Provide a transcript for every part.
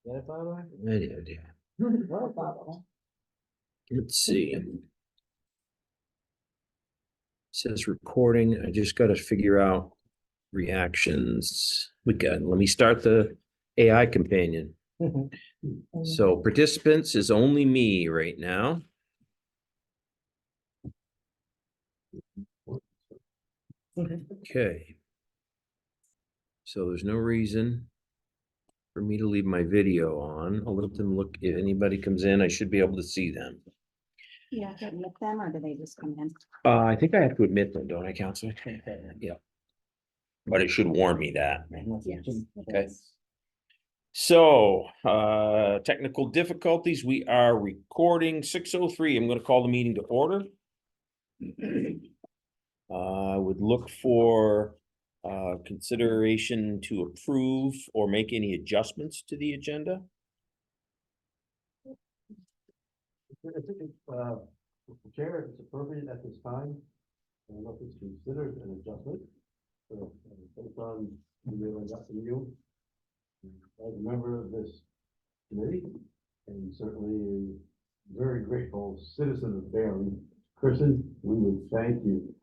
Get it, Barbara? Any idea? Well, Barbara. Let's see. It says recording. I just got to figure out reactions. Let me start the AI companion. So participants is only me right now. Okay. So there's no reason for me to leave my video on. I'll let them look. If anybody comes in, I should be able to see them. Yeah, to admit them, or do they just come in? I think I have to admit them, don't I, Counselor? Yeah. But it should warn me that. Yes. Okay. So, technical difficulties. We are recording 6:03. I'm going to call the meeting to order. I would look for consideration to approve or make any adjustments to the agenda. I think Mr. Chair, it's appropriate at this time, unless it's considered an adjustment. So, based on the mail I got from you, as a member of this committee, and certainly a very grateful citizen of Barre, Kristen, we would thank you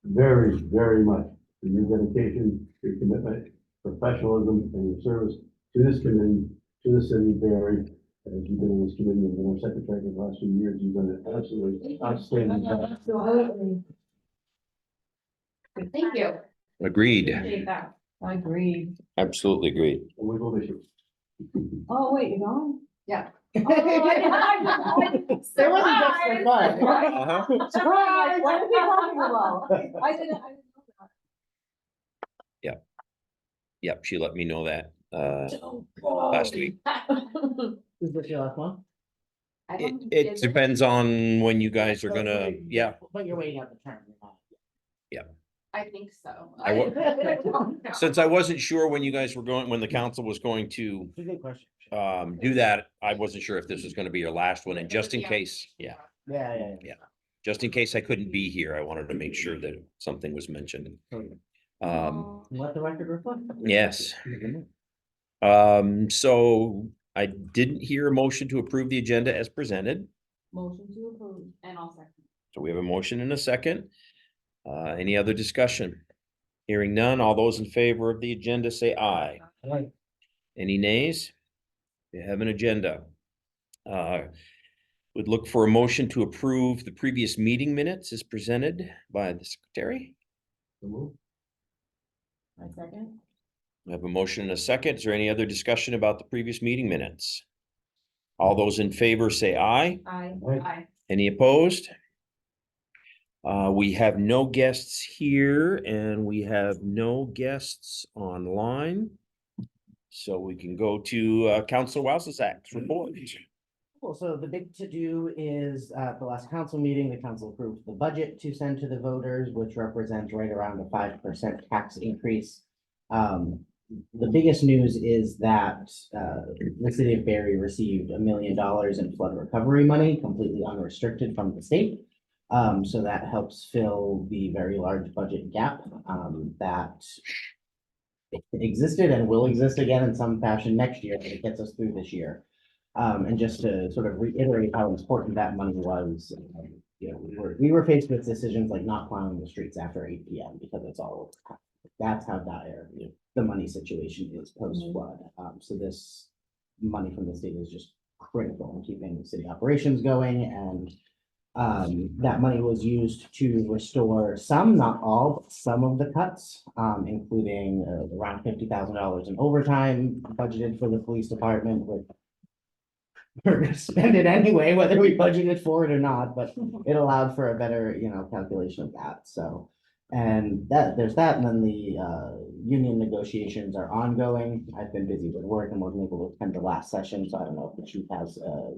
very, very much for your dedication, your commitment, professionalism, and your service to this committee, to the city of Barre. As you've been in this committee and been our secretary for the last few years, you've done an absolutely outstanding job. Absolutely. Thank you. Agreed. Appreciate that. Agreed. Absolutely agreed. And we will miss you. Oh, wait, you're going? Yeah. There wasn't just for fun. Uh-huh. Surprise! What are we talking about? I didn't know Yep, she let me know that that. last week. Is this your last one? It depends on when you guys are gonna, yeah. But you're waiting out the term. You're not. I think so. Since I wasn't sure when you guys were going, when the council was going to It's a good question. do that, I wasn't sure if this was gonna be your last one, and just in case, yeah. Yeah. Just in case I couldn't be here, I wanted to make sure that something was mentioned. Let the record reflect. Yes. So I didn't hear a motion to approve the agenda as presented. Motion to approve. And I'll second. So we have a motion and a second. Any other discussion? Hearing none, all those in favor of the agenda say aye. Aye. Any nays? We have an agenda. Would look for a motion to approve the previous meeting minutes as presented by the secretary. My second. We have a motion and a second. Is there any other discussion about the previous meeting minutes? All those in favor say aye. Aye. Any opposed? We have no guests here and we have no guests online. So we can go to Councilor Wowzak's report. Cool, so the big to-do is, at the last council meeting, the council approved the budget to send to the voters, which represents right around a 5% tax increase. The biggest news is that, the city of Barre received $1 million in flood recovery money, completely unrestricted from the state. So that helps fill the very large budget gap, that existed and will exist again in some fashion next year, but it gets us through this year. And just to sort of reiterate how important that money was, we were faced with decisions like not plowing the streets after 8 p.m. because it's all, that's how dire the money situation is post flood. So this money from the state is just critical in keeping city operations going, and that money was used to restore some, not all, but some of the cuts, including around $50,000 in overtime budgeted for the police department, with we're gonna spend it anyway, whether we budgeted for it or not, but it allowed for a better, calculation of that. So, and there's that, and then the union negotiations are ongoing. I've been busy with work and wasn't able to attend the last session, so I don't know if the chief has a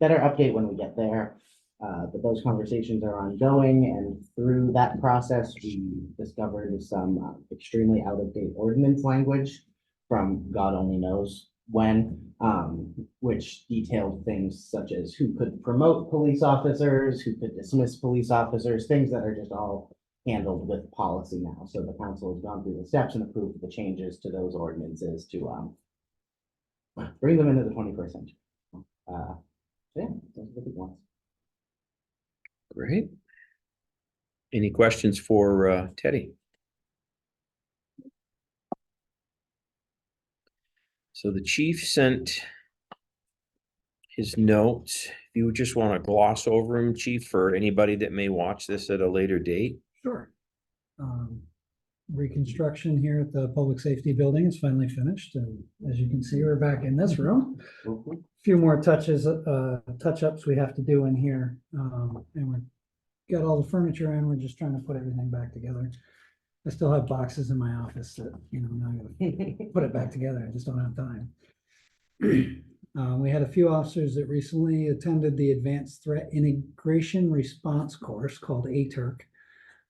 better update when we get there. But those conversations are ongoing, and through that process, we discovered some extremely out-of-date ordinance language from God only knows when, which detailed things such as who could promote police officers, who could dismiss police officers, things that are just all handled with policy now. So the council has gone through the steps and approved the changes to those ordinances to bring them into the 21st century. Yeah, those are the big ones. Great. Any questions for Teddy? So the chief sent his notes. If you would just want to gloss over him, chief, for anybody that may watch this at a later date. Sure. Reconstruction here at the public safety building is finally finished, and as you can see, we're back in this room. A few more touch-ups we have to do in here, and we're got all the furniture in. We're just trying to put everything back together. I still have boxes in my office that, now I gotta put it back together. I just don't have time. We had a few officers that recently attended the Advanced Threat Integration Response course called ATERC.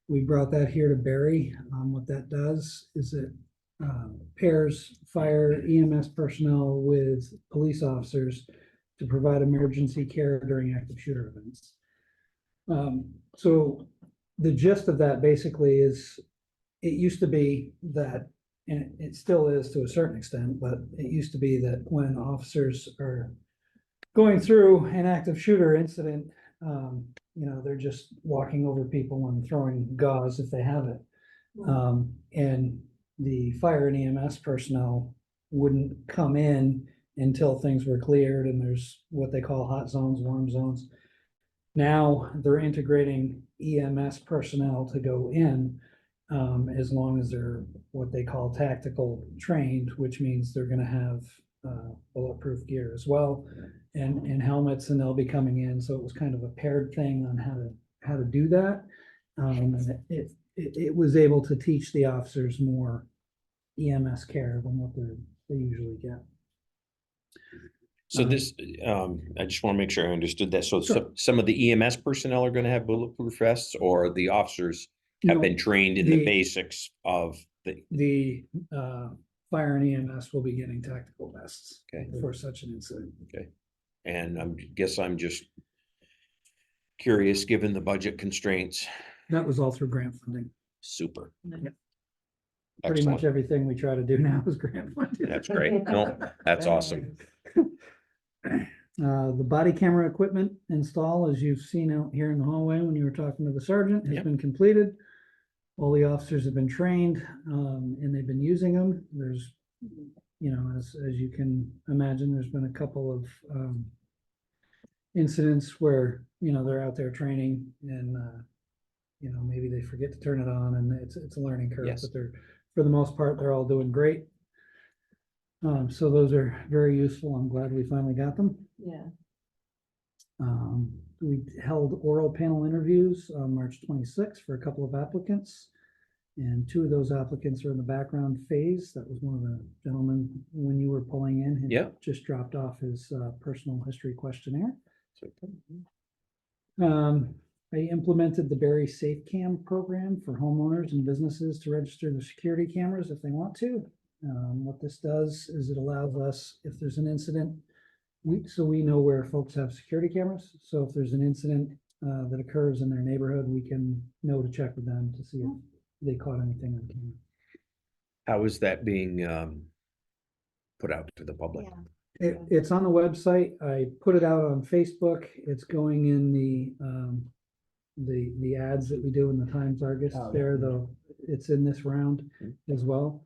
We brought that here to Barre. What that does is it pairs fire EMS personnel with police officers to provide emergency care during active shooter events. So the gist of that basically is, it used to be that, and it still is to a certain extent, but it used to be that when officers are going through an active shooter incident, they're just walking over people and throwing gauze if they have it. And the fire and EMS personnel wouldn't come in until things were cleared, and there's what they call hot zones, warm zones. Now they're integrating EMS personnel to go in, as long as they're what they call tactical trained, which means they're going to have bulletproof gear as well, and helmets, and they'll be coming in. So it was kind of a paired thing on how to do that. It was able to teach the officers more EMS care than what they usually get. So this, I just want to make sure I understood that. So Sure. some of the EMS personnel are going to have bulletproof vests, or the officers have No, been trained in the the- basics of The fire and EMS will be getting tactical vests Okay. for such an incident. and I'm just curious, given the budget constraints. That was all through grant funding. Super. Pretty Excellent. much everything we try to do now is grant funded. That's great. No, that's awesome. The body camera equipment install, as you've seen out here in the hallway when you were talking to the sergeant, has Yep. been completed. All the officers have been trained, and they've been using them. There's, as you can imagine, there's been a couple of incidents where, they're out there training and, maybe they forget to turn it on, and it's a learning curve, Yes. but for the most part, they're all doing great. So those are very useful. I'm glad we finally got them. Yeah. We held oral panel interviews on March 26th for a couple of applicants. And two of those applicants are in the background phase. That was one of the gentlemen, when you were pulling in, had Yep. just dropped off his personal history questionnaire. Super. I implemented the Barre Safe Cam program for homeowners and businesses to register their security cameras if they want to. What this does is it allows us, if there's an incident, we know where folks have security cameras. So if there's an incident that occurs in their neighborhood, we can know to check with them to see if they caught anything on camera. How is that being put out to the public? It's on the website. I put it out on Facebook. It's going in the ads that we do in the Times Argus there, though it's in this round as well.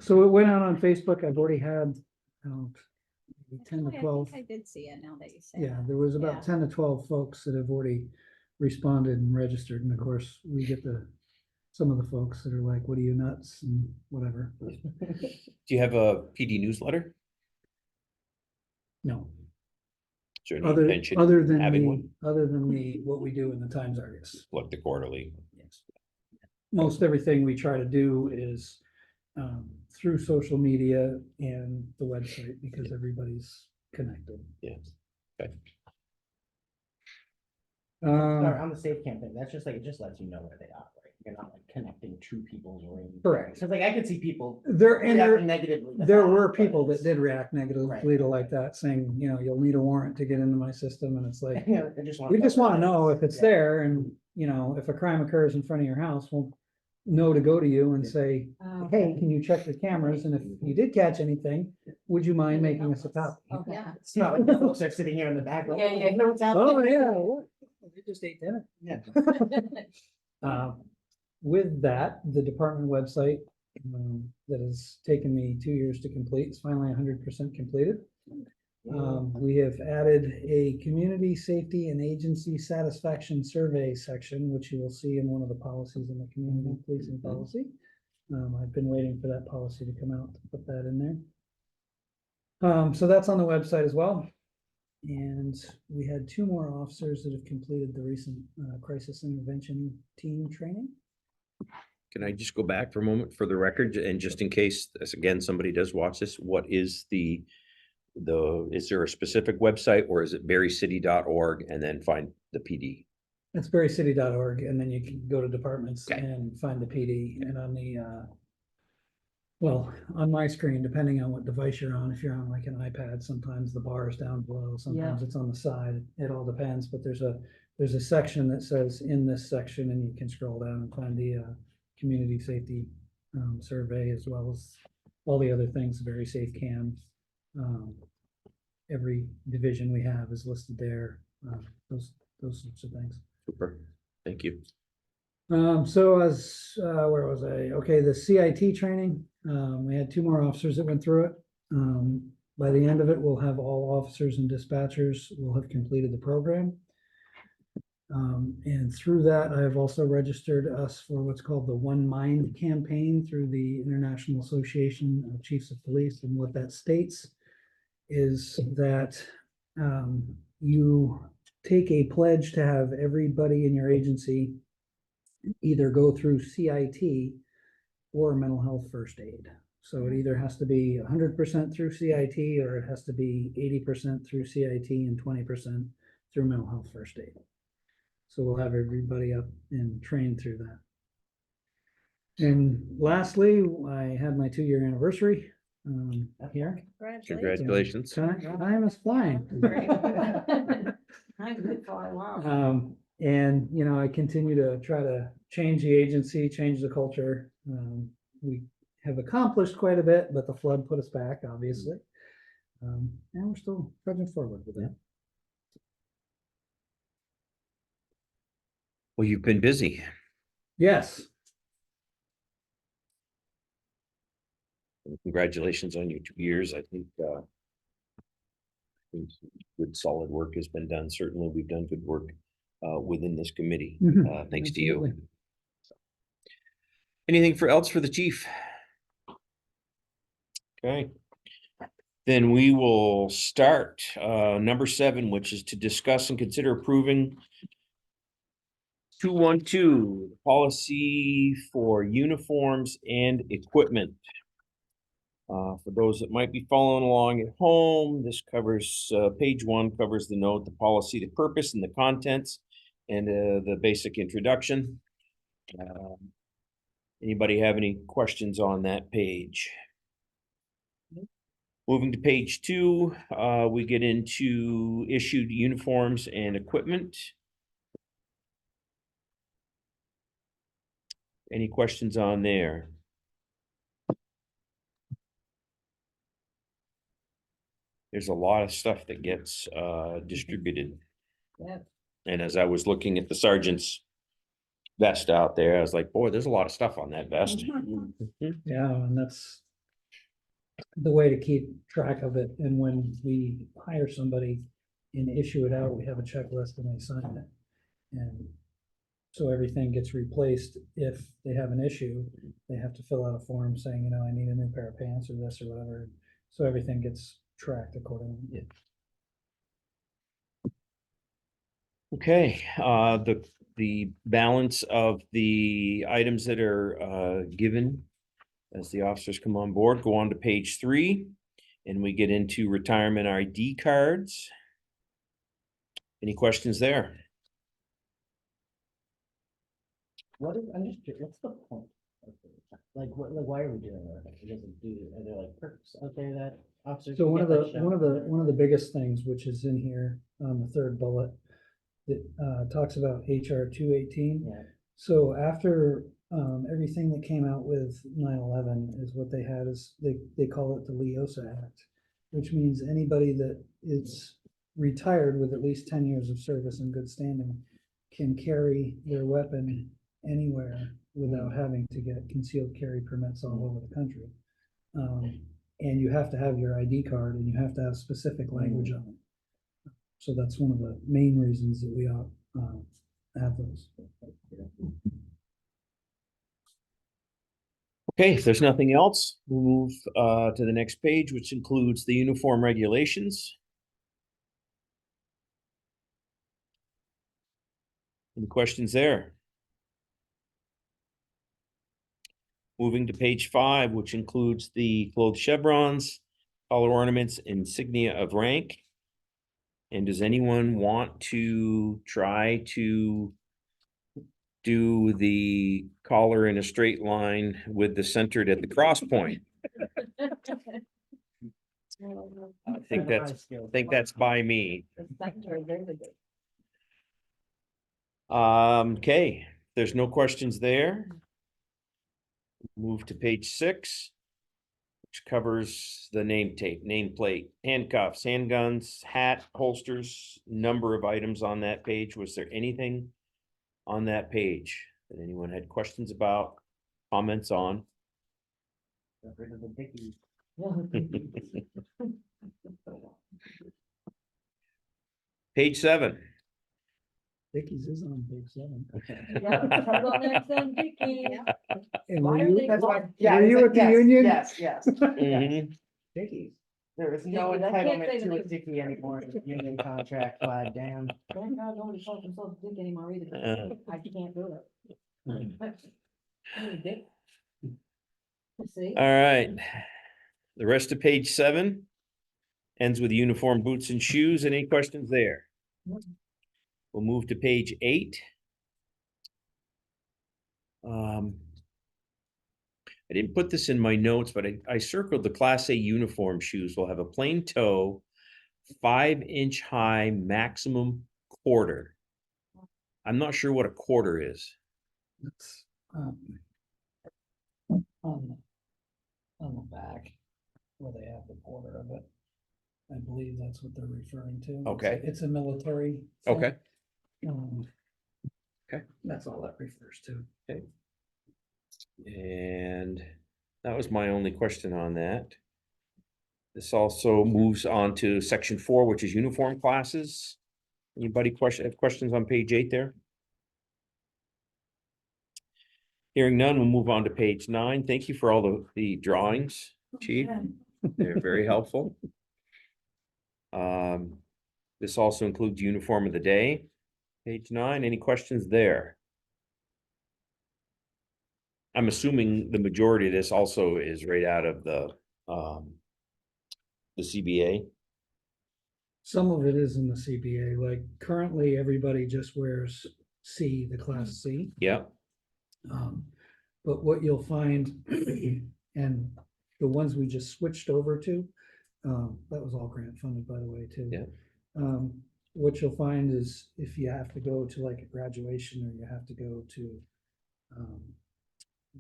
So it went out on Facebook. I've already had 10 to 12. I did see it now that you say. Yeah, there was about 10 to 12 folks that have already responded and registered. And of course, we get some of the folks that are like, what are you, nuts, and whatever. Do you have a PD newsletter? No, Is there any intention of having one? other than what we do in the Times Argus. Like the quarterly? Yes. Most everything we try to do is through social media and the website, because everybody's connected. Yes. Okay. Sorry, on the safe campaign, that's just like, it just lets you know where they operate. You're not like connecting to people's rooms. Correct. So it's like, I could see people There reacting negatively. to there that, were but people that it's- did react negatively to like that, saying, you'll need a warrant to get into my system, and it's like, You know, I just we just want to know where it if is. it's Yeah. there, and if a crime occurs in front of your house, well, know to go to you and say, Oh, hey, okay. can you check the cameras? And if you did catch anything, would you mind making us a copy? Yeah. It's not like the folks are sitting here in the back. Yeah, yeah. No, it's out Oh, there. yeah, what? They just ate dinner. Yeah. With that, the department website, that has taken me 2 years to complete, is finally 100% completed. We have added a community safety and agency satisfaction survey section, which you will see in one of the policies in the community policing policy. I've been waiting for that policy to come out to put that in there. So that's on the website as well. And we had 2 more officers that have completed the recent crisis intervention team training. Can I just go back for a moment for the record and just in case, as again, somebody does watch this, what is is there a specific website or is it berrycity.org and then find the PD? It's berrycity.org, and then you can go to departments Okay. and find the PD, and on the, well, on my screen, depending on what device you're on, if you're on like an iPad, sometimes the bar is down below, sometimes it's on the side, it all depends, but there's a section that says in this section, and you can scroll down and find the, community safety, survey, as well as all the other things, very safe cam. Every division we have is listed there, those sorts of things. Super, thank you. So as, where was I? Okay, the CIT training, we had 2 more officers that went through it. By the end of it, we'll have all officers and dispatchers will have completed the program. And through that, I have also registered us for what's called the One Mind campaign through the International Association of Chiefs of Police. And what that states is that you take a pledge to have everybody in your agency either go through CIT or mental health first aid. So it either has to be 100% through CIT or it has to be 80% through CIT and 20% through mental health first aid. So we'll have everybody up and trained through that. And lastly, I had my 2-year anniversary here. Congratulations. Time is flying. And, you know, I continue to try to change the agency, change the culture. We have accomplished quite a bit, but the flood put us back, obviously. And we're still trudging forward with that. Well, you've been busy. Yes. Congratulations on your 2 years. I think good solid work has been done. Certainly we've done good work within this committee. Thanks to you. Absolutely. Anything else for the chief? Okay. Then we will start number 7, which is to discuss and consider approving 212 policy for uniforms and equipment. For those that might be following along at home, this covers page 1 covers the note, the policy, the purpose, and the contents, and the basic introduction. Anybody have any questions on that page? Moving to page 2, we get into issued uniforms and equipment. Any questions on there? There's a lot of stuff that gets distributed. Yeah. And as I was looking at the sergeant's vest out there, I was like, boy, there's a lot of stuff on that vest. Yeah, and that's the way to keep track of it. And when we hire somebody and issue it out, we have a checklist and they sign it. And so everything gets replaced. If they have an issue, they have to fill out a form saying, you know, I need a new pair of pants or this or whatever. So everything gets tracked accordingly. Yeah. Okay, the balance of the items that are given as the officers come on board go on to page 3, and we get into retirement ID cards. Any questions there? What is, I'm just curious, what's the point? Like, why are we doing that? It doesn't do, are there like perks out there that officers? So can one of get, the like, one of the biggest things, which is in here on the 3rd bullet, that talks about HR 218. Yeah. So after everything that came out with 9/11 is what they had is, they call it the Leosa Act, which means anybody that is retired with at least 10 years of service in good standing can carry their weapon anywhere without having to get concealed carry permits all over the country. And you have to have your ID card and you have to have specific language on it. So that's one of the main reasons that we ought have those. Okay, if there's nothing else, we'll move to the next page, which includes the uniform regulations. Any questions there? Moving to page 5, which includes the clothes chevrons, collar ornaments, insignia of rank. And does anyone want to try to do the collar in a straight line with the centered at the cross point? I think that's by me. Okay, there's no questions there. Move to page 6, which covers the nameplate, handcuffs, handguns, hat, holsters, number of items on that page. Was there anything on that page that anyone had questions about, comments on? Got rid of the Dickies. Page 7. Dickies is on page 7. Yeah. And Why were are you, they- That's why. were Yeah, you at the yes, union? Yes, yes. Mhm. Dickies. There is no Dickies, I can't say entitlement the to a name. Dickie anymore in the union contract, god damn. Thank God nobody calls themselves Dick anymore either. I can't do it. See? All right. The rest of page 7 ends with uniform boots and shoes. Any questions there? We'll move to page 8. I didn't put this in my notes, but I circled the Class A uniform shoes will have a plain toe, 5-inch high maximum quarter. I'm not sure what a quarter is. It's, on the back where they have the quarter of it. I believe that's what they're referring to. Okay. It's a military thing. Okay. Okay. That's all that refers to. And that was my only question on that. This also moves on to section 4, which is uniform classes. Anybody have questions on page 8 there? Hearing none, we'll move on to page 9. Thank you for all the drawings, Chief. They're very helpful. This also includes uniform of the day. Page 9, any questions there? I'm assuming the majority of this also is right out of the CBA. Some of it is in the CBA, like currently everybody just wears C, the class C. Yeah. But what you'll find, and the ones we just switched over to, that was all grant funded, by the way, too. Yeah. What you'll find is if you have to go to like a graduation or you have to go to,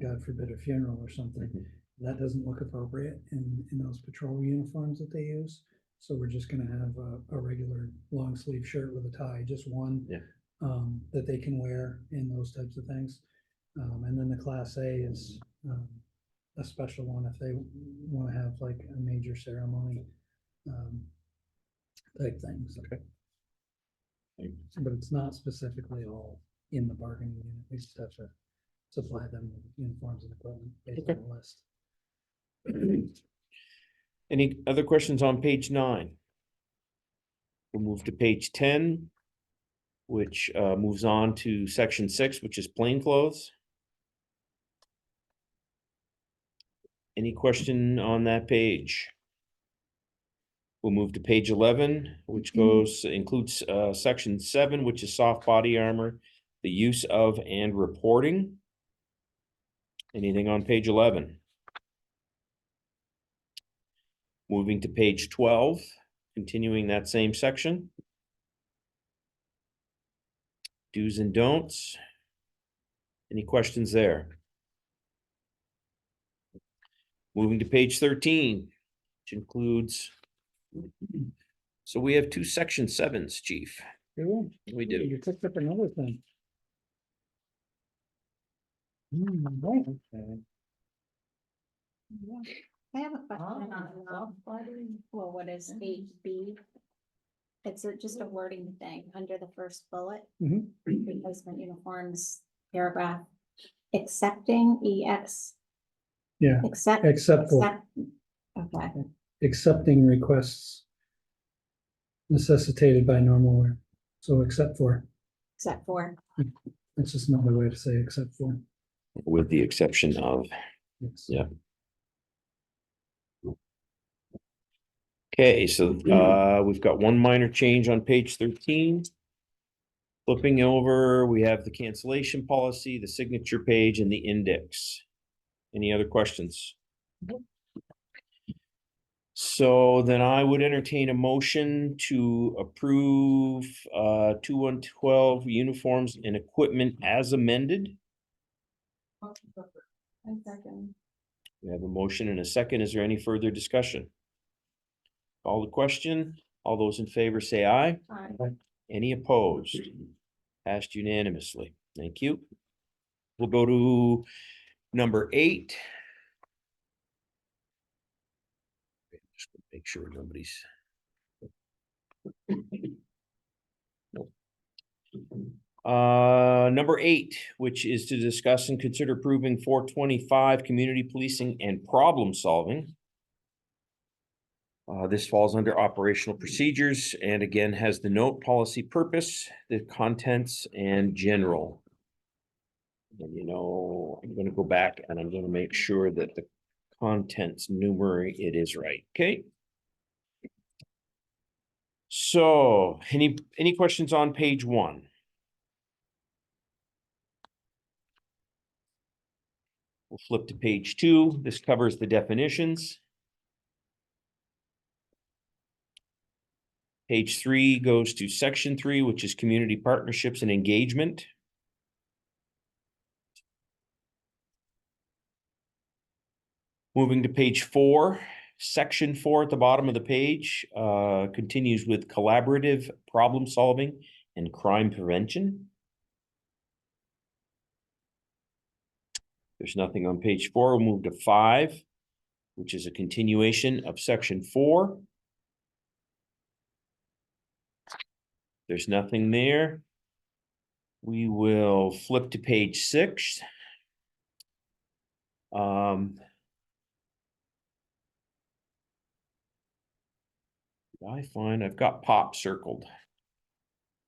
God forbid, a funeral or something, that doesn't look appropriate in those patrol uniforms that they use. So we're just gonna have a regular long sleeve shirt with a tie, just one, that they can wear in those types of things. And then the Class A is a special one if they want to have like a major ceremony type things. Okay. But it's not specifically all in the bargaining unit. We just have to supply them with uniforms and equipment based on the list. Any other questions on page 9? We'll move to page 10, which moves on to section 6, which is plainclothes. Any question on that page? We'll move to page 11, which includes section 7, which is soft body armor, the use of and reporting. Anything on page 11? Moving to page 12, continuing that same section. Do's and don'ts. Any questions there? Moving to page 13, which includes. So we have 2 section 7s, chief. We do. You picked up another thing. Right. I have a question on, well, what is HB? It's just a wording thing under the first bullet. Mhm. Replacement uniforms, paragraph, accepting EX. Yeah, Accept. except for accept- Okay, accepting requests necessitated by normal wear. So except for, except for, it's just another way to say except for. With the exception of. Yes. Yeah. Okay, so we've got one minor change on page 13. Flipping over, we have the cancellation policy, the signature page, and the index. Any other questions? So then I would entertain a motion to approve 2112 uniforms and equipment as amended. We have a motion and a second. Is there any further discussion? Call the question. All those in favor say aye. Any opposed? Passed unanimously. Thank you. We'll go to number 8. Just make sure nobody's. Nope. Number 8, which is to discuss and consider approving 425 community policing and problem solving. This falls under operational procedures and again has the note, policy, purpose, the contents, and general. And I'm gonna go back and I'm gonna make sure that the contents numerate it is right, okay? So, any questions on page 1? We'll flip to page 2. This covers the definitions. Page 3 goes to section 3, which is community partnerships and engagement. Moving to page 4, section 4 at the bottom of the page continues with collaborative problem solving and crime prevention. There's nothing on page 4. We'll move to 5, which is a continuation of section 4. There's nothing there. We will flip to page 6. I find I've got pop circled.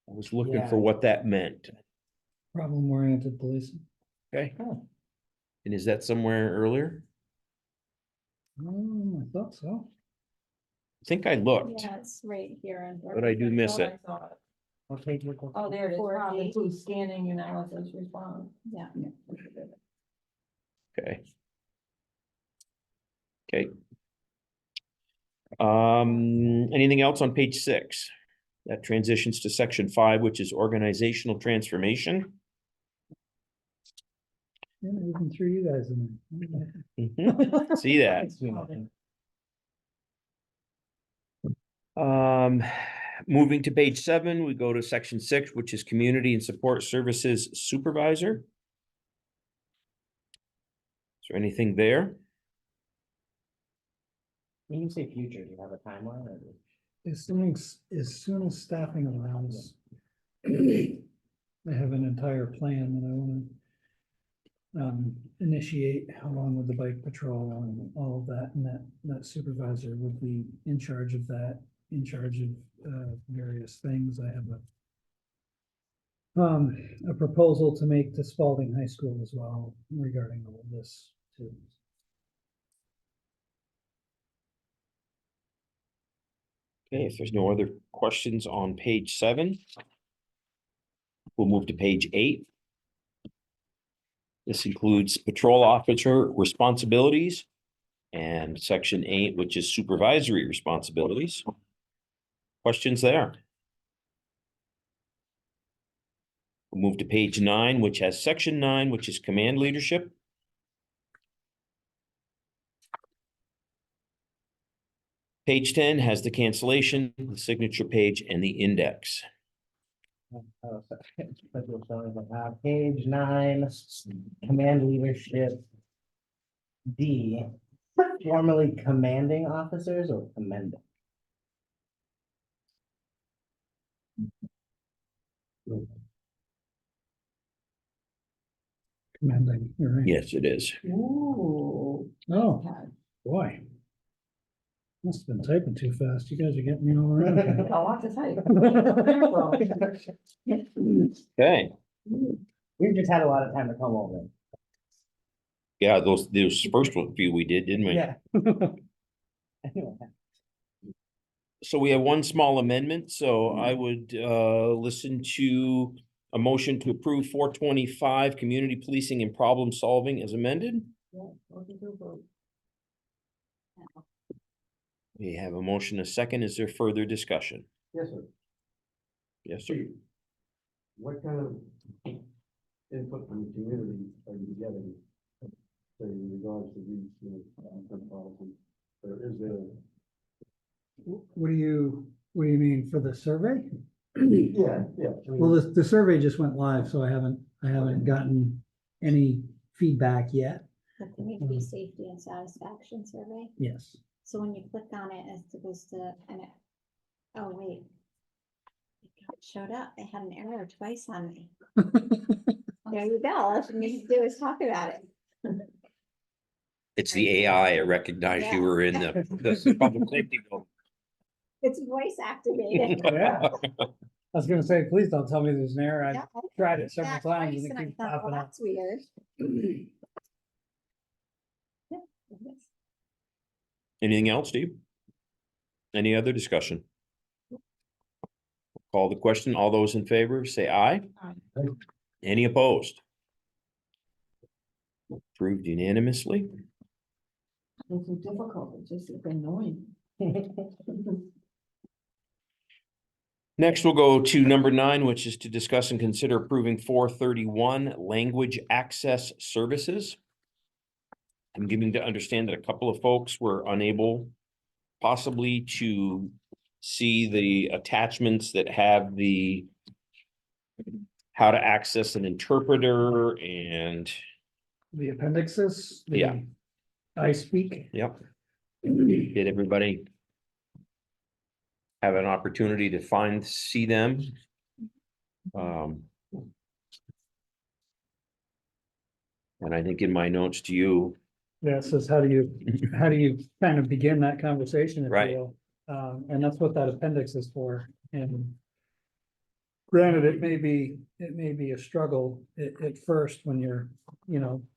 I was looking for Yeah. what that meant. Problem oriented policing. Okay. And is that somewhere earlier? I thought so. I think I looked, yeah, it's right here. but I do miss it. What page we're looking Oh, there it is. 4D. Problem includes scanning analysis response. Yeah. Okay. Okay. Anything else on page 6? That transitions to section 5, which is organizational transformation. Yeah, even threw you guys in there. Mhm. See that? Moving to page 7, we go to section 6, which is community and support services supervisor. Is there anything there? When you say future, do you have a timeline or? As soon as staffing allows. I have an entire plan that I wanna initiate along with the bike patrol and all of that, and that supervisor would be in charge of that, in charge of various things. I have a proposal to make to Spalding High School as well regarding all of this too. Okay, if there's no other questions on page 7, we'll move to page 8. This includes patrol officer responsibilities and section 8, which is supervisory responsibilities. Questions there? We'll move to page 9, which has section 9, which is command leadership. Page 10 has the cancellation, the signature page, and the index. Page 9, command leadership. D, formerly commanding officers or commending? Commending, you're right. Yes, it is. Ooh. Oh, Okay. boy. Must have been typing too fast. You guys are getting me all around. A lot to type. Okay. We've just had a lot of time to come over. Yeah, those first few we did, didn't we? Yeah. Anyway, So we have one small amendment, so I would listen to a motion to approve 425 community policing and problem solving as amended. Yeah, motion to approve. We have a motion, a second. Is there further discussion? Yes, sir. Yes, sir. What kind of input from the community are you getting? Say, in regards to these, gun policies, or is there? What do you mean for the survey? Yeah, yeah. I mean, Well, the survey just went live, so I haven't gotten any feedback yet. The community safety and satisfaction survey. Yes. So when you click on it, it's supposed to, and it, oh, wait. It showed up. It had an error twice on me. There you go. All you need to do is talk about it. It's the AI. I recognized you were in the public safety building. It's voice activated. Yeah. I was gonna say, please don't tell me there's an error. Yeah, I've I tried it did several that times twice, and and it I keeps thought, well, popping up. that's weird. Yeah, it is. Anything else, Steve? Any other discussion? Call the question. All those in favor, say aye. Aye. Any opposed? Approved unanimously. It's too difficult, it's just annoying. Next, we'll go to number 9, which is to discuss and consider approving 431 language access services. I'm giving to understand that a couple of folks were unable possibly to see the attachments that have the how to access an interpreter and The appendixes. Yeah. I speak. yep. Did everybody have an opportunity to see them? And I think in my notes to you, Yeah, it says, how do you kind of begin that conversation, if Right. you will? And that's what that appendix is for, and granted, it may be a struggle at first when you're,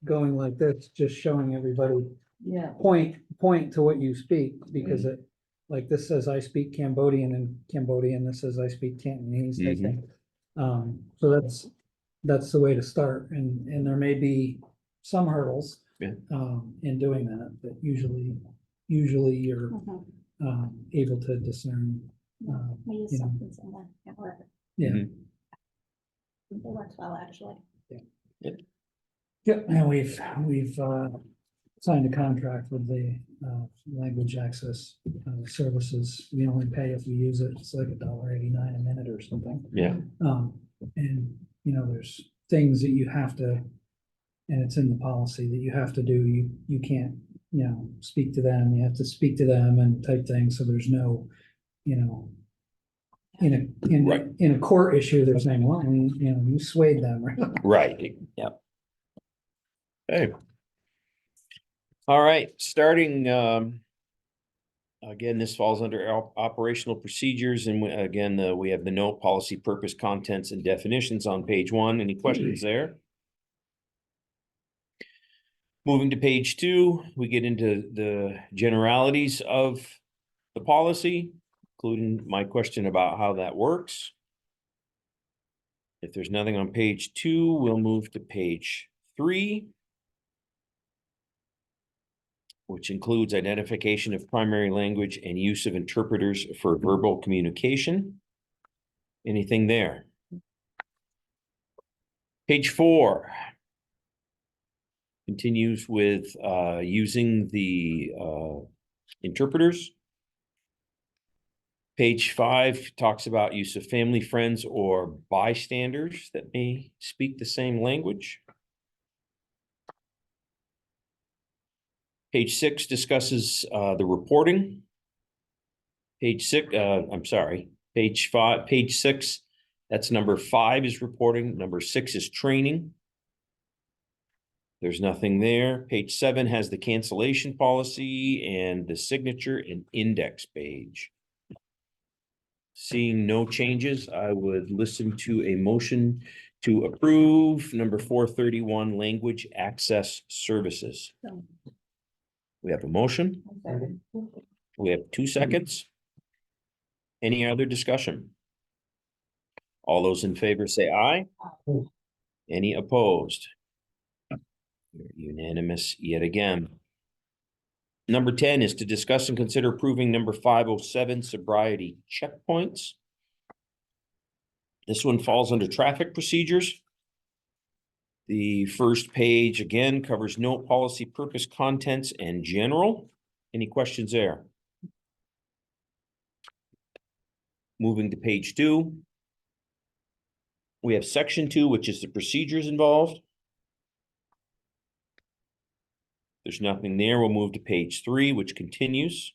going like this, just showing everybody Yeah. point to what you speak, because it, like this says, I speak Cambodian, and Cambodian, this says I speak Cantonese, I think. So that's the way to start, and there may be some hurdles. Yeah. In doing that, but usually you're, Mhm. able to discern, We use you know. something similar at work. yeah. Mhm. It works well, actually. Yep, and we've signed a contract with the language access services. We only pay if we use it. It's like $1.89 a minute or something. yeah, And there's things that you have to, and it's in the policy that you have to do. You can't, speak to them. You have to speak to them and type things. So there's no, Right. in a court issue, they're saying, well, you swayed them. right, yep. Okay. All right, starting, again, this falls under operational procedures, and again, we have the note, policy, purpose, contents, and definitions on page 1. Any questions there? Moving to page 2, we get into the generalities of the policy, including my question about how that works. If there's nothing on page 2, we'll move to page 3, which includes identification of primary language and use of interpreters for verbal communication. Anything there? Page 4 continues with using the interpreters. Page 5 talks about use of family, friends, or bystanders that may speak the same language. Page 6 discusses the reporting. Page 6, I'm sorry, page 5, page 6, that's number 5 is reporting, number 6 is training. There's nothing there. Page 7 has the cancellation policy and the signature and index page. Seeing no changes, I would listen to a motion to approve number 431, language access services. We have a motion. We have 2 seconds. Any other discussion? All those in favor say aye. Any opposed? Unanimous yet again. Number 10 is to discuss and consider approving number 507 sobriety checkpoints. This one falls under traffic procedures. The first page again covers note, policy, purpose, contents, and general. Any questions there? Moving to page 2. We have section 2, which is the procedures involved. There's nothing there. We'll move to page 3, which continues.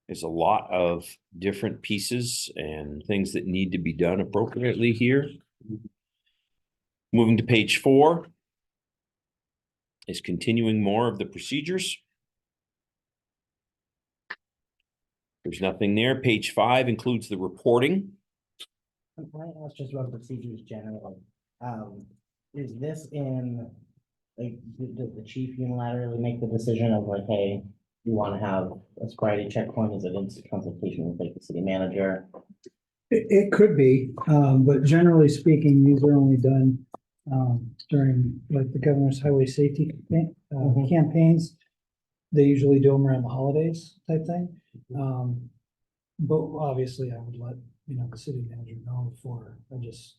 There's a lot of different pieces and things that need to be done appropriately here. Moving to page 4 is continuing more of the procedures. There's nothing there. Page 5 includes the reporting. Can I ask just about procedures generally? Is this in, like, does the chief unilaterally make the decision of like, hey, you want to have a sobriety checkpoint? Is it in consultation with like the city manager? It could be, but generally speaking, these are only done during like the governor's highway safety campaigns. They usually do them around the holidays type thing. But obviously I would let, the city manager know before I just.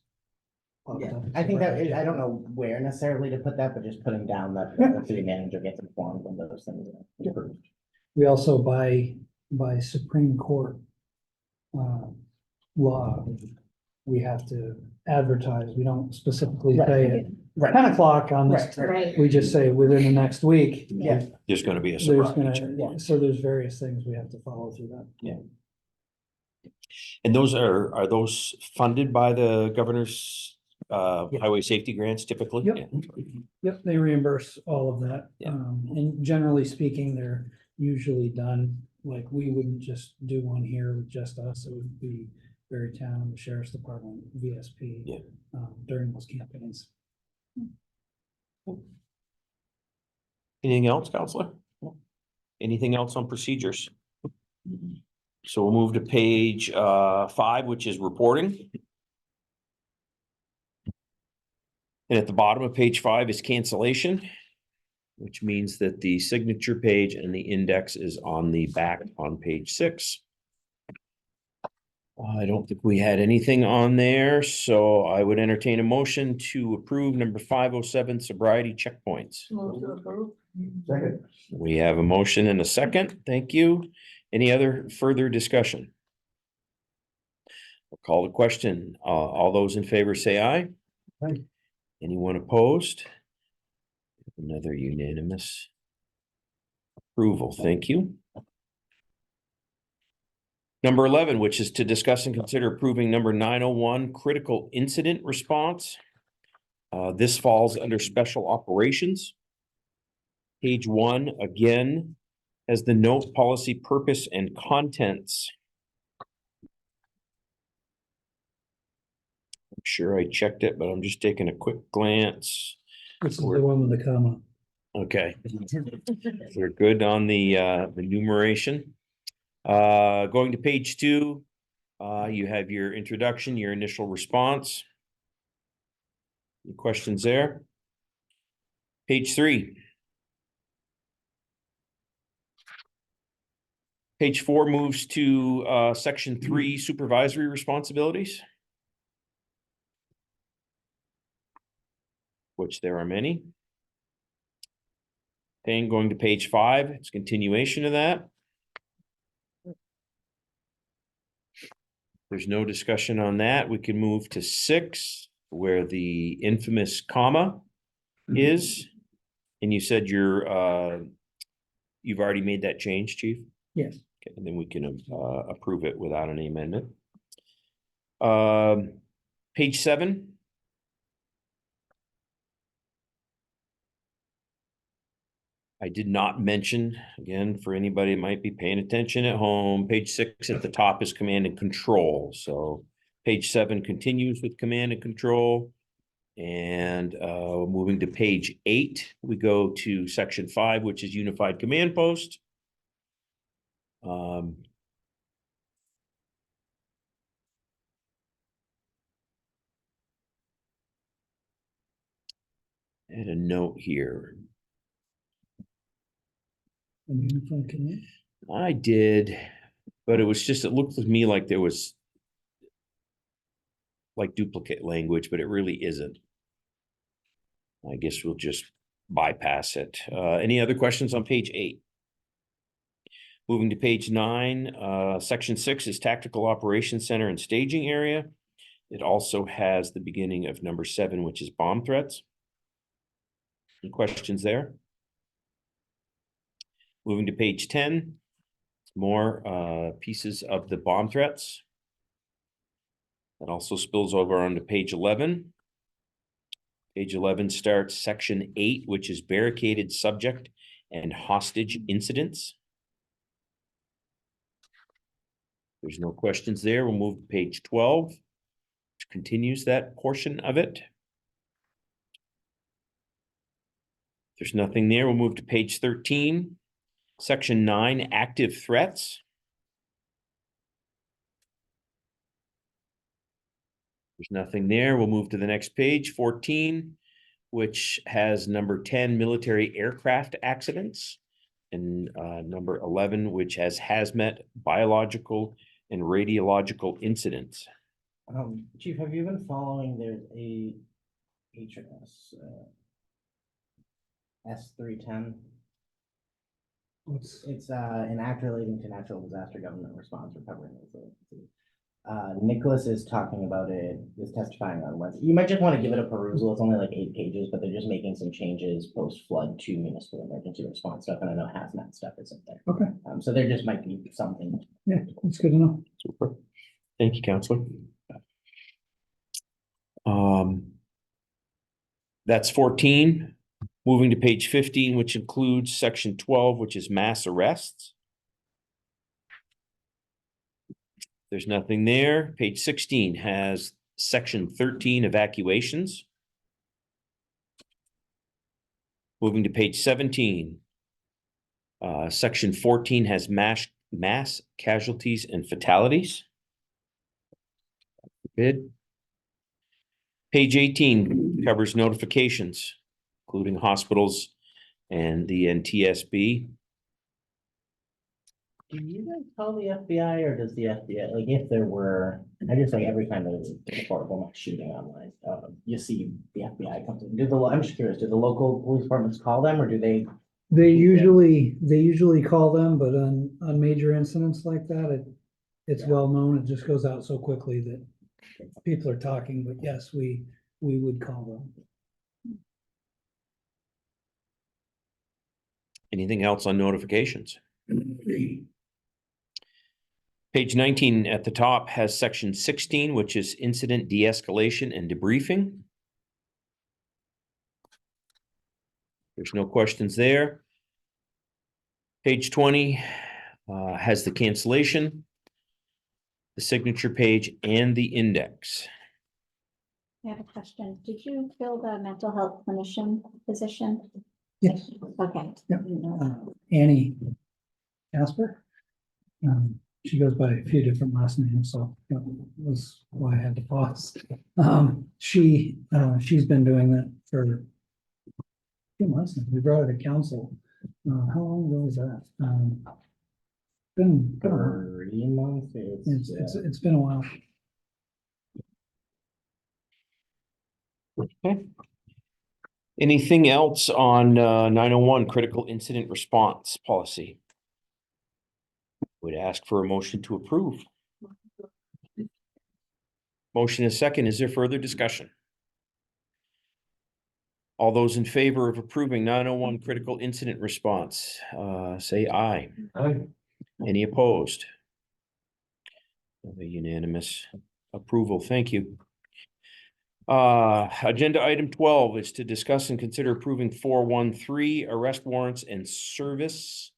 Yeah, I think that, I don't know where necessarily to put that, but just putting down that the city manager gets informed when those things are approved. We also by Supreme Court law, we have to advertise. We don't specifically say it Right. 10 o'clock on this. Right. We just say within the next week. Yeah. There's going to be a There's sobriety check. so there's various things we have to follow through that. Yeah. And those are those funded by the governor's highway safety grants typically? Yep. Yeah. Yep, they reimburse all of that. Yeah. And generally speaking, they're usually done, like we wouldn't just do one here with just us. It would be Barre Town, the Sheriff's Department, VSP. Yeah. During those campaigns. Anything else, Counselor? Anything else on procedures? So we'll move to page 5, which is reporting. And at the bottom of page 5 is cancellation, which means that the signature page and the index is on the back on page 6. I don't think we had anything on there, so I would entertain a motion to approve number 507 sobriety checkpoints. Move to approve. Second. We have a motion and a second. Thank you. Any other further discussion? I'll call the question. All those in favor say aye. Aye. Anyone opposed? Another unanimous approval. Thank you. Number 11, which is to discuss and consider approving number 901 critical incident response. This falls under special operations. Page 1 again has the note, policy, purpose, and contents. I'm sure I checked it, but I'm just taking a quick glance. This is the one with the comma. Okay. We're good on the numeration. Going to page 2, you have your introduction, your initial response. Any questions there? Page 3. Page 4 moves to section 3, supervisory responsibilities, which there are many. And going to page 5, it's continuation of that. There's no discussion on that. We can move to 6, where the infamous comma is. And you said you've already made that change, chief? Yes. Okay, and then we can approve it without any amendment. Page 7. I did not mention, again, for anybody that might be paying attention at home, page 6 at the top is command and control. So page 7 continues with command and control. And moving to page 8, we go to section 5, which is unified command post. And a note here. And unified command. I did, but it was just, it looked to me like there was like duplicate language, but it really isn't. I guess we'll just bypass it. Any other questions on page 8? Moving to page 9, section 6 is tactical operations center and staging area. It also has the beginning of number 7, which is bomb threats. Any questions there? Moving to page 10, more pieces of the bomb threats. That also spills over onto page 11. Page 11 starts section 8, which is barricaded subject and hostage incidents. There's no questions there. We'll move to page 12, which continues that portion of it. There's nothing there. We'll move to page 13, section 9, active threats. There's nothing there. We'll move to the next page, 14, which has number 10, military aircraft accidents, and number 11, which has hazmat, biological, and radiological incidents. Chief, have you been following, there's a HRS, S310? It's an act relating to natural disaster government response recovery. Nicholas is talking about it, is testifying on Wednesday. You might just want to give it a perusal. It's only like 8 pages, but they're just making some changes post-flood to municipal emergency response stuff, and I know hazmat stuff isn't there. Okay. So there just might be something. Yeah, that's good to know. Super. Thank you, Counselor. That's 14. Moving to page 15, which includes section 12, which is mass arrests. There's nothing there. Page 16 has section 13, evacuations. Moving to page 17, section 14 has mass casualties and fatalities. Good. Page 18 covers notifications, including hospitals and the NTSB. Do you guys call the FBI, or does the FBI, like if there were, I just like every time there's a horrible mass shooting online, you see the FBI comes in. I'm just curious, do the local police departments call them, or do they? They usually call them, but on major incidents like that, it's well known. It just goes out so quickly that people are talking, but yes, we would call them. Anything else on notifications? Page 19 at the top has section 16, which is incident de-escalation and debriefing. There's no questions there. Page 20 has the cancellation, the signature page, and the index. I have a question. Did you fill the mental health clinician position? Yes. Okay. Yep. Annie Casper. She goes by a few different last names, so that was why I had to pause. She's been doing that for a few months now. We brought her to council. How long ago was that? Been a while. 3 months. It's been a while. Okay. Anything else on 901 critical incident response policy? Would ask for a motion to approve. Motion is second. Is there further discussion? All those in favor of approving 901 critical incident response, say aye. Aye. Any opposed? A unanimous approval. Thank you. Agenda item 12 is to discuss and consider approving 413 arrest warrants and service,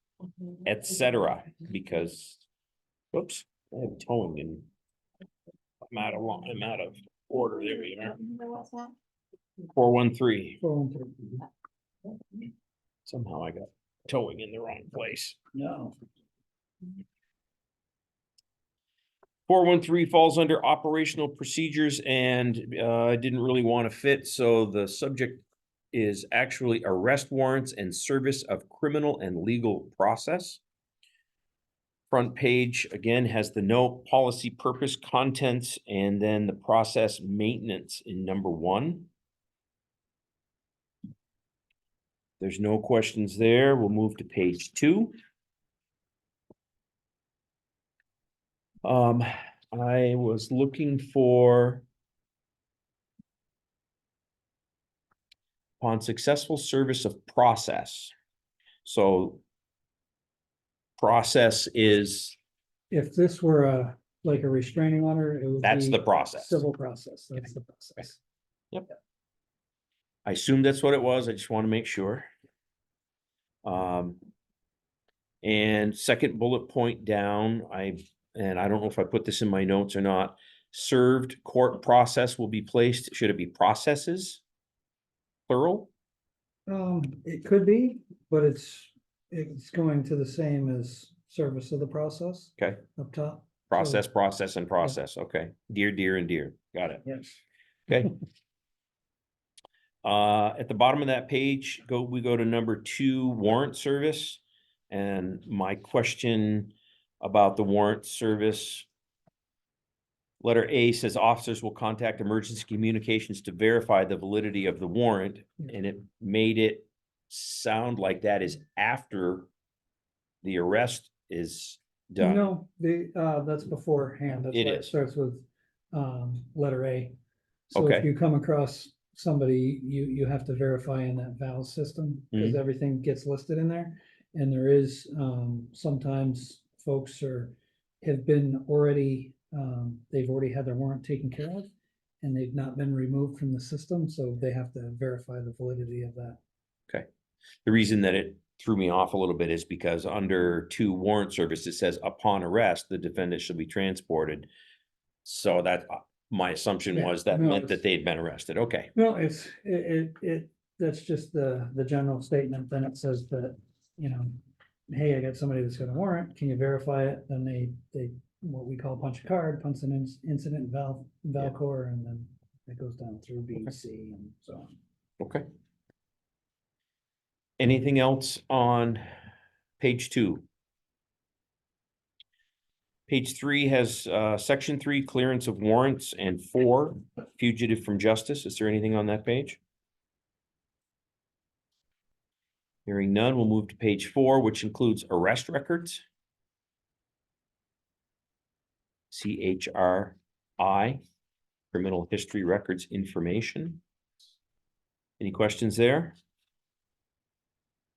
etc. Because, whoops, I have towing and I'm out of order. There we are. What's that? 413. 413. Somehow I got towing in the wrong place. No. 413 falls under operational procedures and didn't really want to fit, so the subject is actually arrest warrants and service of criminal and legal process. Front page again has the note, policy, purpose, contents, and then the process maintenance in number 1. There's no questions there. We'll move to page 2. I was looking for upon successful service of process. So process is, If this were like a restraining order, it would that's be the process. civil process. That's the process. I assume that's what it was. I just want to make sure. And second bullet point down, I don't know if I put this in my notes or not. Served court process will be placed. Should it be processes? Plural? It could be, but it's going to the same as service of the process. Okay. Up top. Process, process, and process. Okay. Dear, and dear. Got it. Yes. Okay. At the bottom of that page, we go to number 2, warrant service. And my question about the warrant service. Letter A says officers will contact emergency communications to verify the validity of the warrant. And it made it sound like that is after the arrest is done. No, that's beforehand. That's It why is. it starts with, letter A. So Okay. if you come across somebody, you have to verify in that VAL system, because everything gets listed in there. And there is, sometimes folks have been already, they've already had their warrant taken care of, and they've not been removed from the system, so they have to verify the validity of that. Okay. The reason that it threw me off a little bit is because under 2 warrant service, it says upon arrest, the defendant shall be transported. So that my assumption Yeah, was that no, meant it's- that they'd been arrested. Okay. No, that's just the general statement. Then it says that, hey, I got somebody that's got a warrant. Can you verify it? Then they what we call punch a card, punch an incident Valcor, and then it goes down through B, C, and so on. Okay. Anything else on page 2? Page 3 has section 3, clearance of warrants, and 4, fugitive from justice. Is there anything on that page? Hearing none, we'll move to page 4, which includes arrest records. CHRI, criminal history records information. Any questions there?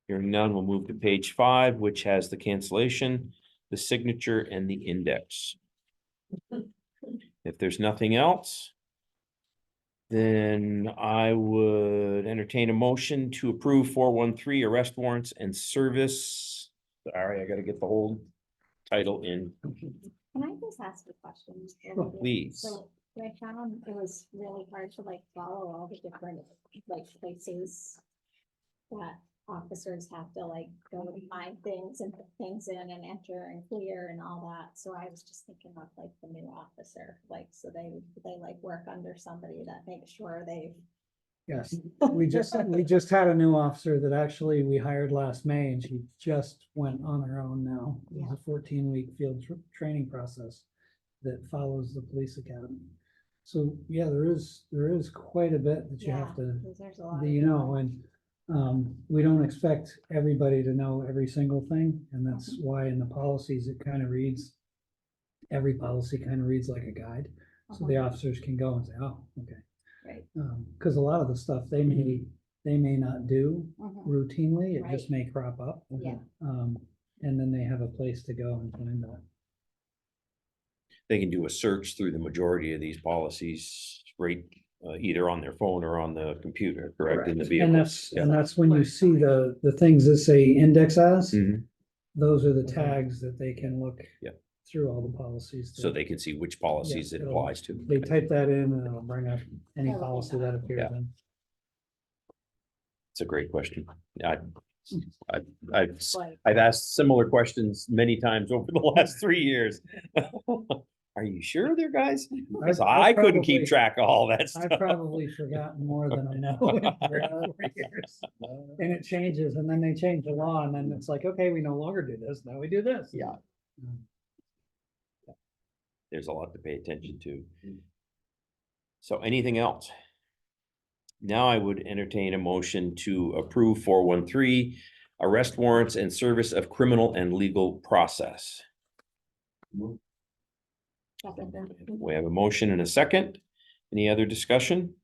Hearing none, we'll move to page 5, which has the cancellation, the signature, and the index. If there's nothing else, then I would entertain a motion to approve 413 arrest warrants and service. Sorry, I gotta get the whole title in, Can I just ask a question? please. So I found it was really hard to follow all the different places that officers have to go and find things and put things in and enter and clear and all that. So I was just thinking of the new officer, so they work under somebody that makes sure they've. Yes, we just had a new officer that actually we hired last May, and she just went on her own now. It was a 14-week field training process that follows the police academy. So yeah, there is quite a bit that you have to, There's a lot. and we don't expect everybody to know every single thing, and that's why in the policies it kind of reads, every policy kind of reads like a guide. So the officers can go and say, oh, okay. Right. Cause a lot of the stuff they may not do Mhm. routinely, it just may crop up. Yeah. And then they have a place to go and find that. They can do a search through the majority of these policies, right, either on their phone or on the computer, correct, in the And vehicle. that's when you see the things that say index as, Mhm. those are the tags that they can look Yeah. through all the policies. So they can see which policies it it'll- applies to. They type that in and it'll bring up any Everything policy that appears Yeah. in. It's a great question. I, I've, Like, I've asked similar questions many times over the last 3 years. Are you sure they're guys? Because I couldn't keep probably- track of all that I've stuff. probably forgotten more than I know in 3 or 4 years. And it changes, and then they change the law, and then it's like, okay, we no longer do this, now we do this. Yeah. Mm. There's a lot to pay attention to. So anything else? Now I would entertain a motion to approve 413 arrest warrants and service of criminal and legal process. We have a motion and a second. Any other discussion?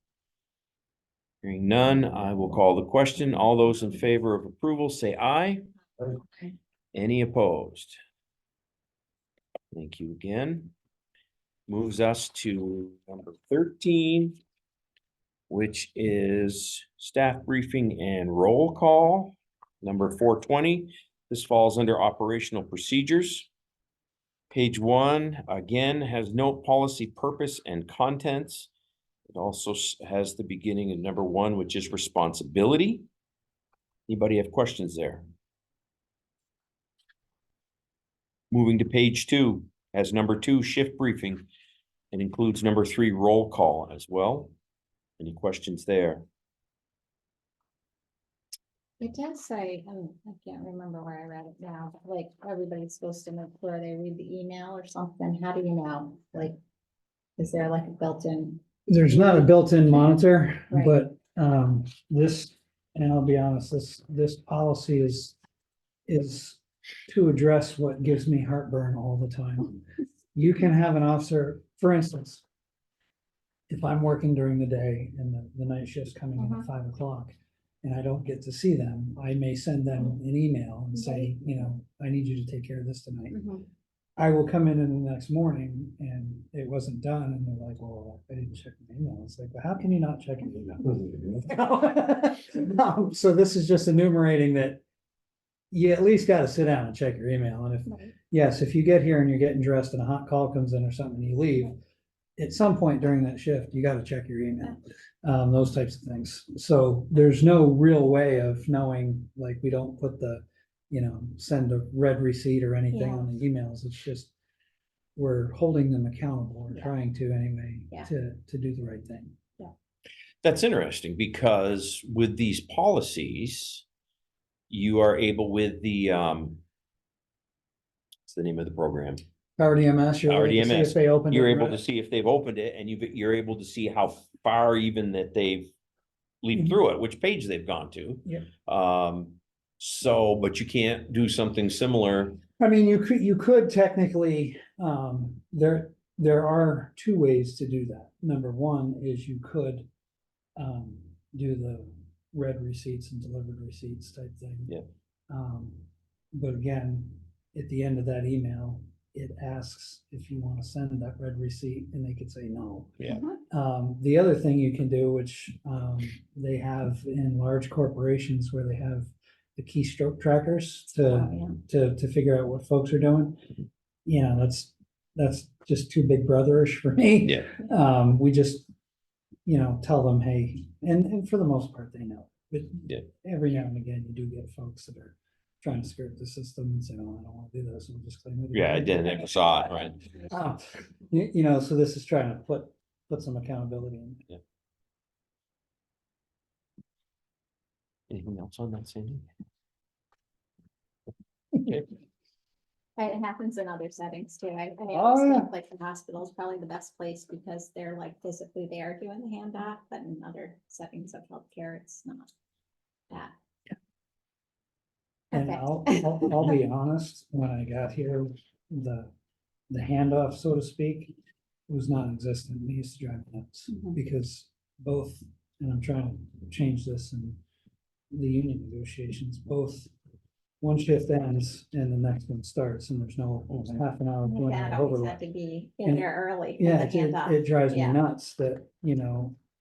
Hearing none, I will call the question. All those in favor of approval, say aye. Okay. Any opposed? Thank you again. Moves us to number 13, which is staff briefing and roll call. Number 420, this falls under operational procedures. Page 1, again, has note, policy, purpose, and contents. It also has the beginning of number 1, which is responsibility. Anybody have questions there? Moving to page 2, has number 2, shift briefing, and includes number 3, roll call as well. Any questions there? It does say, I can't remember where I read it now, but like everybody's supposed to make sure they read the email or something. How do you know? Like, is there like a built-in? There's not a built-in monitor, Right. but this, and I'll be honest, this policy is to address what gives me heartburn all the time. You can have an officer, for instance, if I'm working during the day and the night shift's coming in at 5 o'clock and I don't get to see them, I may send them an email and say, you know, I need you to take care of this tonight. Mhm. I will come in the next morning and it wasn't done, and they're like, well, I didn't check my email. It's like, well, how can you not check your email? So this is just enumerating that you at least gotta sit down and check your email, and if, Right. yes, if you get here and you're getting dressed and a hot call comes in or something, and you leave, at some point during that shift, you gotta check your email, those types of things. So there's no real way of knowing, like, we don't put the, you know, send a red receipt or anything Yeah. on the emails. It's just, we're holding them accountable, or Yeah. trying to anyway, Yeah. to do the right thing. That's interesting because with these policies, you are able with the, what's the name of the program? RDMS, you're able to see RDMS, if they opened it. You're and able read to it. see if they've opened it, and you're able to see how far even that they've leafed Mhm. through it, which page they've gone to. Yeah. So, but you can't do something similar. I mean, you could technically, there are 2 ways to do that. Number 1 is you could do the read receipts and delivered receipts type thing. Yeah. But again, at the end of that email, it asks if you want to send that read receipt, and they could say no. Yeah. The other thing you can do, which they have in large corporations where they have the keystroke trackers Oh, to figure out what folks are doing. You know, that's just too big brotherish for me. Yeah. We just, you know, tell them, hey, and for the most part, they know. But Yeah. every now and again, you do get folks that are trying to skirt the system and say, oh, I don't want to do this, and just claim it. Yeah, I didn't ever saw it, right? You know, so this is trying to put some accountability in. Anything else on that, Sandy? It happens in other settings too. I Oh, always yeah. think like the hospital is probably the best place because they're like physically there doing the handoff, but in other settings of healthcare, it's not that. And Okay. I'll be honest, when I got here, the handoff, so to speak, was non-existent. It used to drive me nuts Mhm. because both, and I'm trying to change this in the union negotiations, both one shift ends and the next one starts and there's no half an hour, My 1 dad hour always overlap. had to be And- in there early. Yeah, with the handoff. it drives me Yeah. nuts that,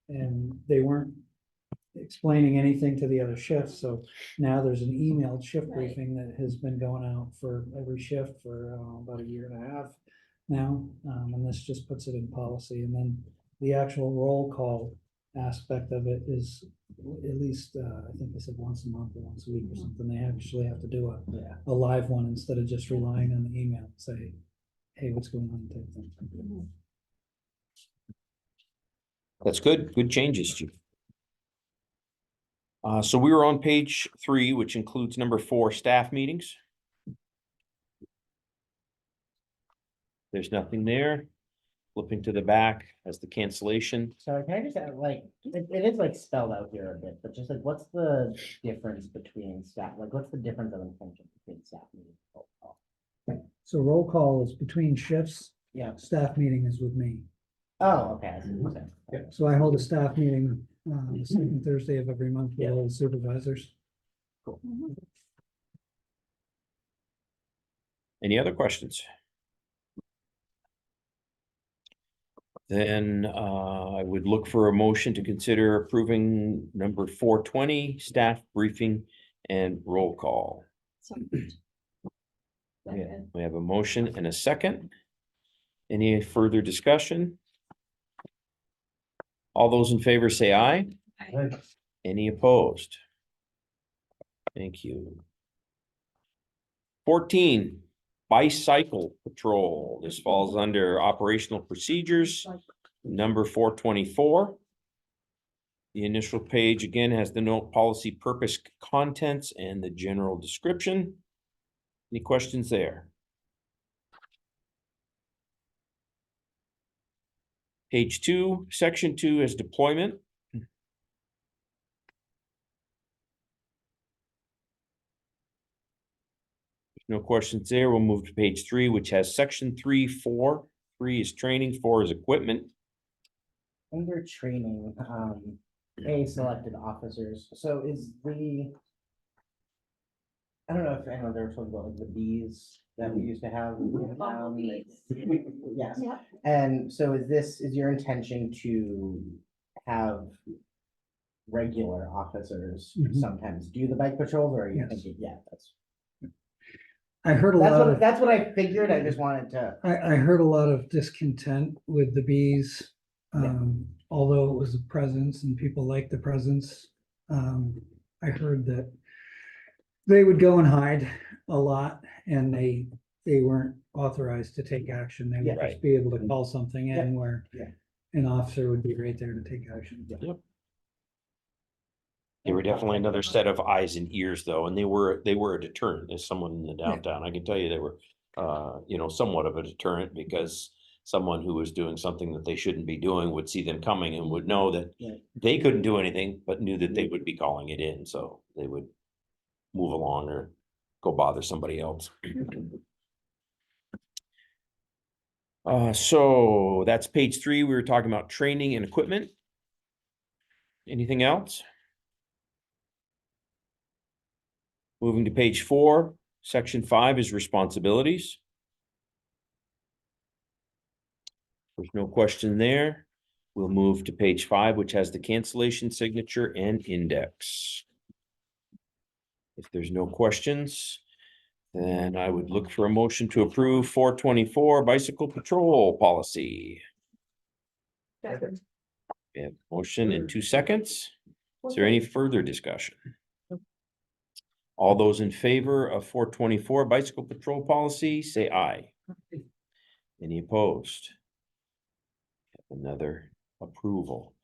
and they weren't explaining anything to the other shifts, so now there's an emailed shift Right. briefing that has been going out for every shift for about a year and a half now, and this just puts it in policy, and then the actual roll call aspect of it is at least, I think they said once a month or once a week or something, they actually have to do Yeah. a live one instead of just relying on the email, say, hey, what's going on type thing. Mhm. That's good. Good changes, Chief. So we were on page 3, which includes number 4, staff meetings. There's nothing there. Flipping to the back as the cancellation. So can I just add, like, it is like spelled out here a bit, but just like, what's the difference between staff, like, what's the difference of intention between staff meetings? and roll call? So roll call is between shifts, Yeah, staff meeting is with me. oh, okay, I see what you're saying. So I hold a staff meeting, the second Thursday of every month with Yeah. all the supervisors. Mhm. Any other questions? Then I would look for a motion to consider approving number 420, staff briefing and roll call. So. Yeah, we have a motion and a second. Any further discussion? All those in favor say aye. Any opposed? Thank you. 14, bicycle patrol. This falls under operational procedures, number 424. The initial page again has the note policy purpose contents and the general description. Any questions there? Page 2, section 2 is deployment. No questions there. We'll move to page 3, which has section 3, 4. 3 is training, 4 is equipment. Under training, A, selected officers, so is I don't know if anyone ever told about like the bees that we used to have. Bumblebees. Yes, Yep. and so is your intention to have regular officers Mhm. sometimes do the bike patrols, or are you Yes. thinking, yeah, I heard a lot of, that's what I figured, I just wanted to. I heard a lot of discontent with the bees. Yeah. Although it was a presence and people liked the presence. I heard that they would go and hide a lot and they weren't authorized to take action. They would Yeah. just be able to call something Yeah. in where Yeah. an officer would be right there to take action. They were definitely another set of eyes and ears though, and they were a deterrent as someone in the downtown. I can tell you they were, somewhat of a deterrent because someone who was doing something that they shouldn't be doing would see them coming and would know that Yeah. they couldn't do anything, but knew that they would be calling it in, so they would move along or go bother somebody else. So that's page 3. We were talking about training and equipment. Anything else? Moving to page 4, section 5 is responsibilities. There's no question there. We'll move to page 5, which has the cancellation signature and index. If there's no questions, then I would look for a motion to approve 424 bicycle patrol policy. Second. We have motion in 2 seconds. Is there any further discussion? All those in favor of 424 bicycle patrol policy, say aye. Any opposed? Another approval.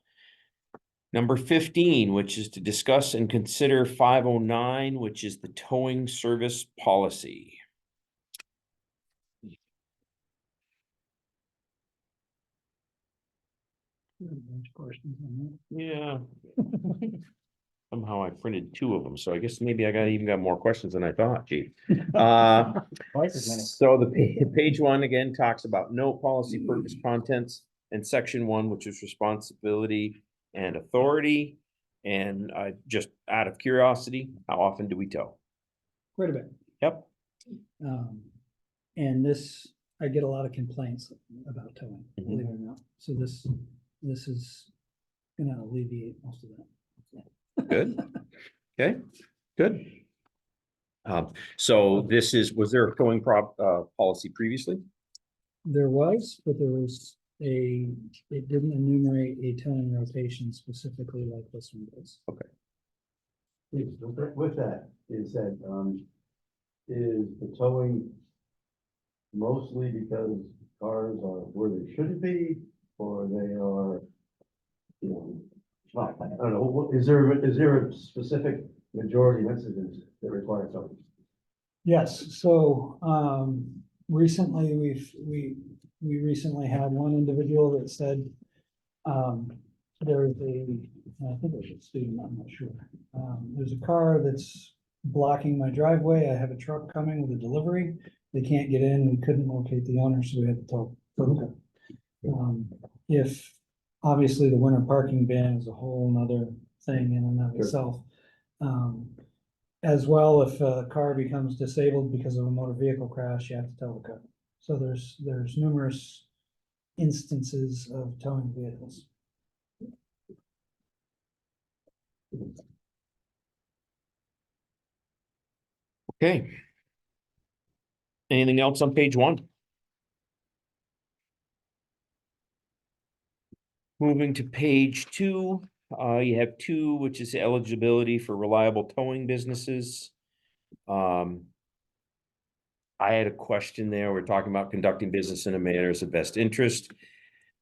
Number 15, which is to discuss and consider 509, which is the towing service policy. A bunch of questions on Yeah. Somehow I printed two of them, so I guess maybe I even got more questions than I thought, Chief. Twice as many. So the page one again talks about note, policy, purpose, contents, and section one, which is responsibility and authority. And just out of curiosity, how often do we tow? Quite a bit. Yep. And this, I get a lot of complaints about towing, Mhm. believe it or not. So this is gonna alleviate most of that. Good. Okay, good. So this was there a towing policy previously? There was, but it didn't enumerate a towing rotation specifically like this one does. With that, is the towing mostly because cars are where they shouldn't be, or they are, you know, well, I don't know, is there a specific majority of incidents that require towing? Yes, so recently we recently had one individual that said there's I think it was a student, I'm not sure. There's a car that's blocking my driveway. I have a truck coming with a delivery. They can't get in. We couldn't locate the owner, so we had to tow the car. If obviously the winter parking ban is a whole nother thing in and of Sure. itself. As well, if a car becomes disabled because of a motor vehicle crash, you have to tow the car. So there's numerous instances of towing vehicles. Okay. Anything else on page one? Moving to page two, you have two, which is eligibility for reliable towing businesses. I had a question there. We're talking about conducting business in a manner as of best interest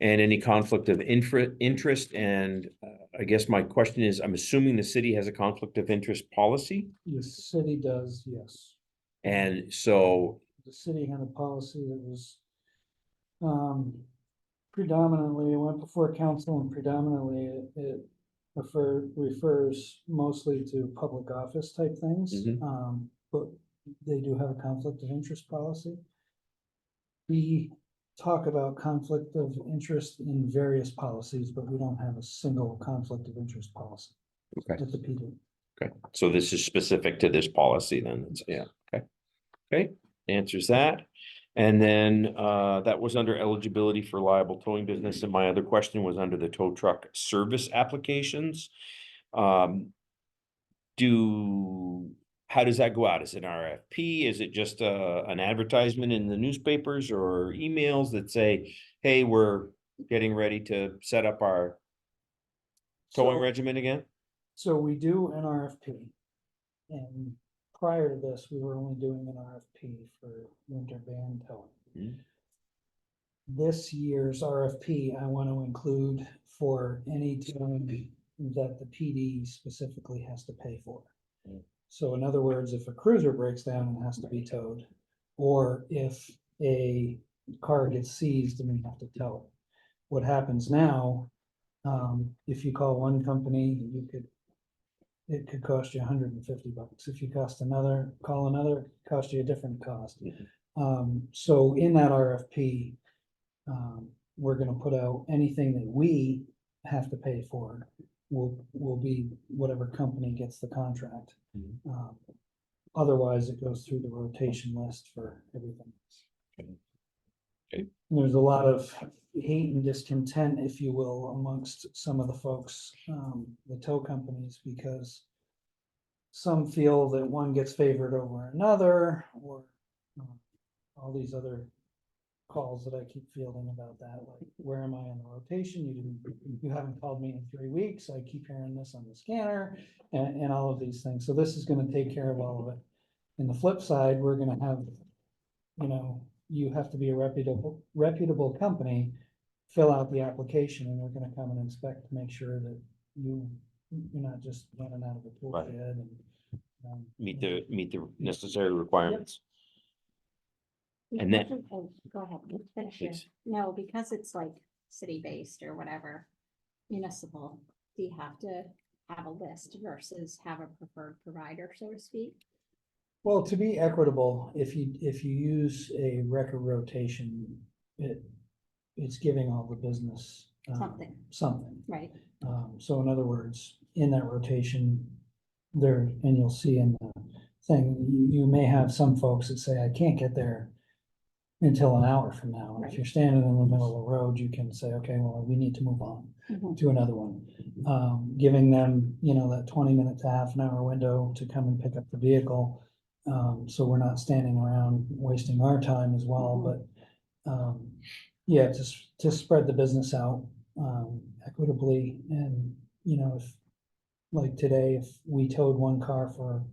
and any conflict of interest. And I guess my question is, I'm assuming the city has a conflict of interest policy. The city does, yes. And so, The city had a policy that was predominantly, it went before council and predominantly it refers mostly to public office type things. Mhm. But they do have a conflict of interest policy. We talk about conflict of interest in various policies, but we don't have a single conflict of interest policy okay, with the PD. okay. So this is specific to this policy then. Yeah, okay. Okay, answers that. And then that was under eligibility for liable towing business. And my other question was under the tow truck service applications. How does that go out? Is it an RFP? Is it just an advertisement in the newspapers or emails that say, hey, we're getting ready to set up our towing regimen again? So we do an RFP. And prior to this, we were only doing an RFP for winter van towing. Mhm. This year's RFP, I want to include for any towing that the PD specifically has to pay for. Mm. So in other words, if a cruiser breaks down and has to be towed, or if a car gets seized and we have to tow it. What happens now, if you call one company, it could cost you $150. If you call another, it cost you a different cost. So in that RFP, we're gonna put out anything that we have to pay for will be whatever company gets the contract. Mhm. Otherwise, it goes through the rotation list for everything. Okay. There's a lot of hate and discontent, if you will, amongst some of the folks, the tow companies, because some feel that one gets favored over another, or all these other calls that I keep fielding about that, like, where am I in the rotation? You haven't called me in 3 weeks. I keep hearing this on the scanner and all of these things. So this is gonna take care of all of it. And the flip side, we're gonna have, you have to be a reputable company, fill out the application, and we're gonna come and inspect to make sure that you're not just running out of a tool Right. shed and. Meet the necessary requirements. And then- Because go ahead, finish your, Please. no, because it's like city-based or whatever, municipal, do you have to have a list versus have a preferred provider, so to speak. Well, to be equitable, if you use a record rotation, it's giving all the business. Something. Something. Right. So in other words, in that rotation, there, and you'll see in the thing, you may have some folks that say, I can't get there until an hour from now. And if Right. you're standing in the middle of the road, you can say, okay, well, we need to move on to another one. Giving them, that 20 minute to half an hour window to come and pick up the vehicle. So we're not standing around wasting our time as well, but, yeah, to spread the business out, equitably. And, if, like today, if we towed one car for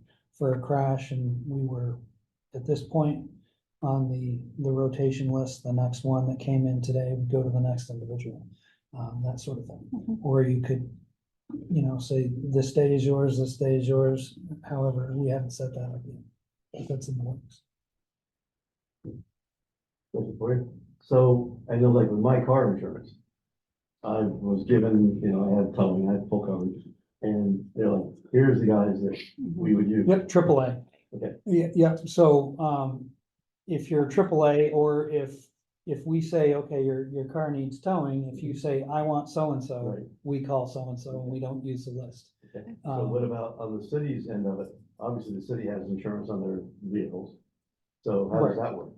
a crash and we were at this point on the rotation list, the next one that came in today would go to the next individual, that sort of thing. Or you could, say, this day is yours, this day is yours. However, we haven't set that up yet. But that's in the works. Question for you. So I know like with my car insurance, I was given, I had towing, I had full coverage. And they're like, here's the guys that we would use. Yep, AAA. Okay. Yeah, so, if you're AAA, or if we say, okay, your car needs towing, if you say, I want so-and-so, Right. we call so-and-so and we don't use the list. Okay. So what about on the city's end of it? Obviously, the city has insurance on their vehicles. So how does Right. that work?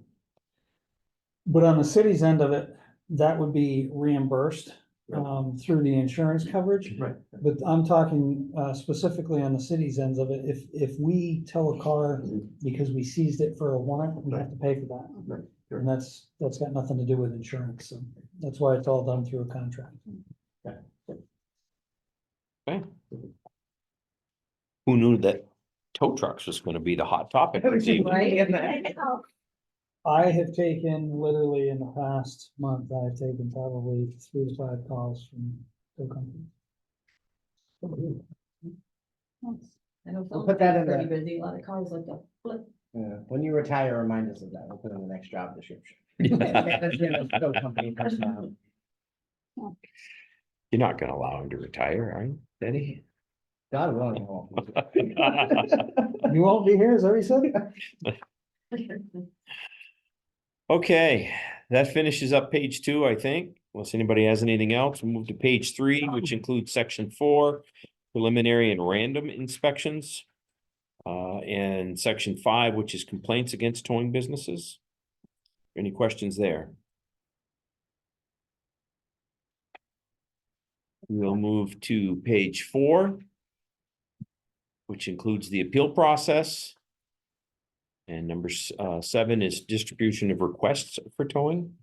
But on the city's end of it, that would be reimbursed, Right. through the insurance coverage. Right. But I'm talking, specifically on the city's ends of it. If we tow a car because we seized it for a warrant, we have to pay for that. Right. Sure. And that's got nothing to do with insurance, so that's why it's all done through a contract. Okay. Who knew that tow trucks was gonna be the hot topic this evening? I know. I have taken, literally in the past month, I've taken probably 3 to 5 calls from tow companies. I know We'll put that in pretty the- busy, a lot of cars like that. Flip. When you retire, remind us of that. We'll put it in the next job description. Management of tow company personnel. You're not gonna allow him to retire, are you, Betty? God willing. I won't. You won't be here, is that what you said? Okay, that finishes up page 2, I think. Unless anybody has anything else, we'll move to page 3, which includes section 4, preliminary and random inspections. And section 5, which is complaints against towing businesses. Any questions there? We'll move to page 4, which includes the appeal process. And number 7 is distribution of requests for towing.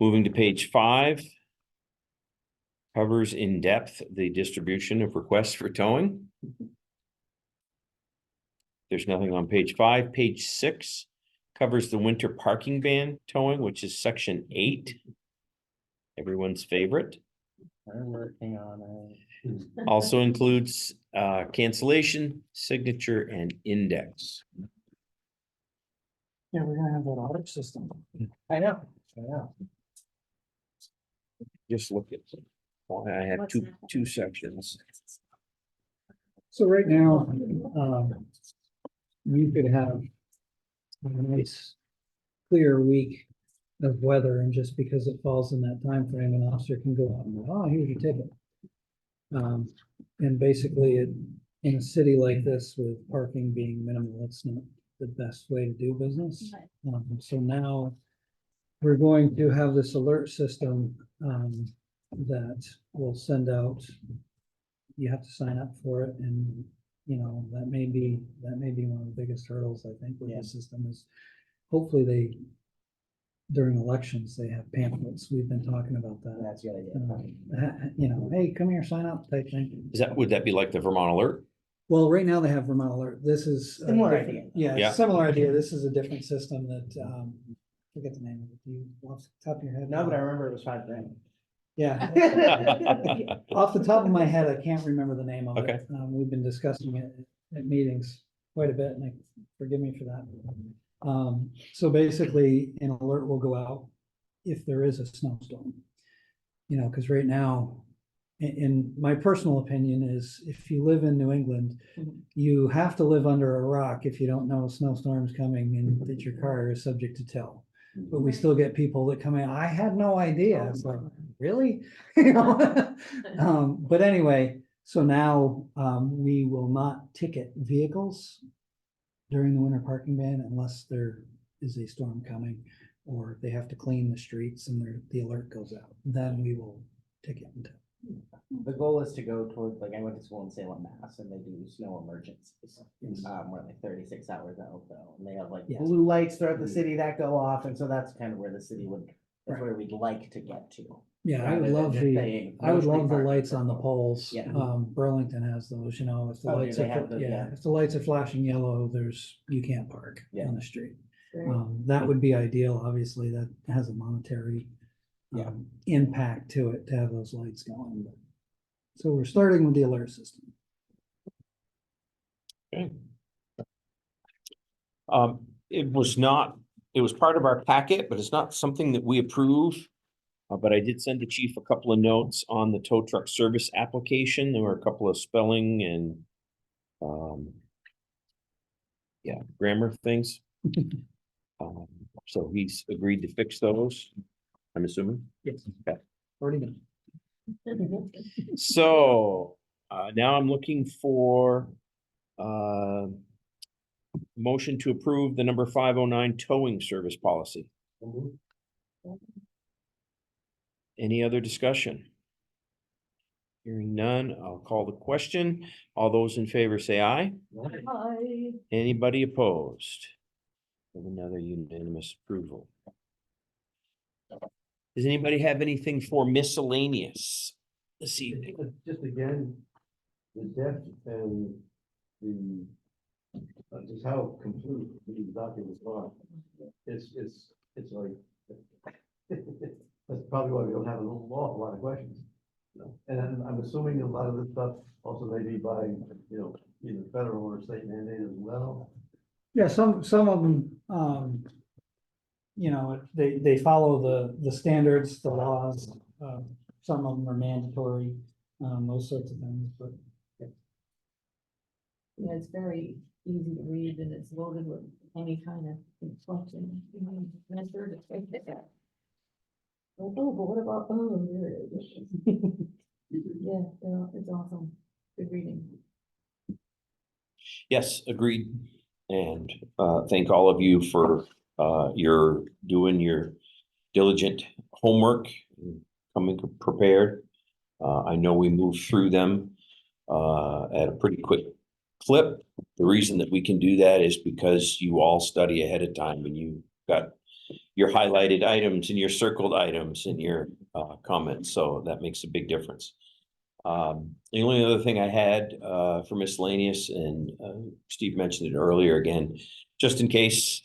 Moving to page 5. Covers in depth the distribution of requests for towing. There's nothing on page 5. Page 6 covers the winter parking ban towing, which is section 8. Everyone's favorite. We're working on it. Also includes cancellation, signature, and index. Yeah, we're gonna have that audit system. I know. Just look at. I have What's two happening? sections. So right now, you could have a nice, clear week of weather, and just because it falls in that time frame, an officer can go out and go, oh, here's your ticket. And basically, in a city like this with parking being minimal, it's not the best way to do business. So now we're going to have this alert system, that will send out. You have to sign up for it, and that may be one of the biggest hurdles, I think, with the system is hopefully during elections, they have pamphlets. We've been talking about that. That's the idea. Hey, come here, sign up type thing. Would that be like the Vermont Alert? Well, right now they have Vermont Alert. This is. Similar idea. Yeah, Yeah. similar idea. This is a different system that, forget the name of it. Do you, off the top of your head? No, but I remember it was 5 grand. Yeah. Off the top of my head, I can't remember the name of it. Okay. We've been discussing it at meetings quite a bit, and forgive me for that. So basically, an alert will go out if there is a snowstorm. You know, because right now, in my personal opinion is if you live in New England, Mhm. you have to live under a rock if you don't know a snowstorm's coming and that your car is subject to tow. But we still get people that come in, I had no idea. It's like, really? You know? But anyway, so now we will not ticket vehicles during the winter parking ban unless there is a storm coming or they have to clean the streets and the alert goes out. Then we will ticket them. The goal is to go towards, like, I went to school in Salem, Mass, and they do snow emergencies. Yes. We're like 36 hours out though, and they have like Yes. blue lights throughout the city that go off, and so that's kind of where the city would, that's Right. where we'd like to get to. Yeah, I would rather than love just saying I would mostly love the parking lights for on the folk. poles. Yeah. Burlington has those, you know, if the Oh, do lights they are, have those? Yeah. if the lights are flashing yellow, you can't park Yeah. on the street. Great. That would be ideal. Obviously, that has a monetary Yeah. impact to it to have those lights going. But- So we're starting with the alert system. Okay. It was not, it was part of our packet, but it's not something that we approve. But I did send the chief a couple of notes on the tow truck service application. There were a couple of spelling and yeah, grammar things. So he's agreed to fix those, I'm assuming. Yes. Okay. Already done. So now I'm looking for motion to approve the number 509 towing service policy. Any other discussion? Hearing none, I'll call the question. All those in favor say aye. Hi. Anybody opposed? Have another unanimous approval. Does anybody have anything for miscellaneous this evening? Just again, the depth and the, just how complete these documents are. It's like, that's probably why we don't have an awful lot of questions. You know, and I'm assuming a lot of this stuff also may be by, you know, either federal or state mandate as well. Yeah, some of them, you know, they follow the standards, the laws. Some of them are mandatory, those sorts of things, but Yeah, it's very easy to read and it's loaded with any kind of instruction. Answer to take it out. Oh, but what about, oh, there it is. Yeah, it's awesome. Good reading. Yes, agreed. And thank all of you for your doing your diligent homework, and coming prepared. I know we moved through them at a pretty quick clip. The reason that we can do that is because you all study ahead of time and you got your highlighted items and your circled items and your comments. So that makes a big difference. The only other thing I had for miscellaneous, and Steve mentioned it earlier again, just in case,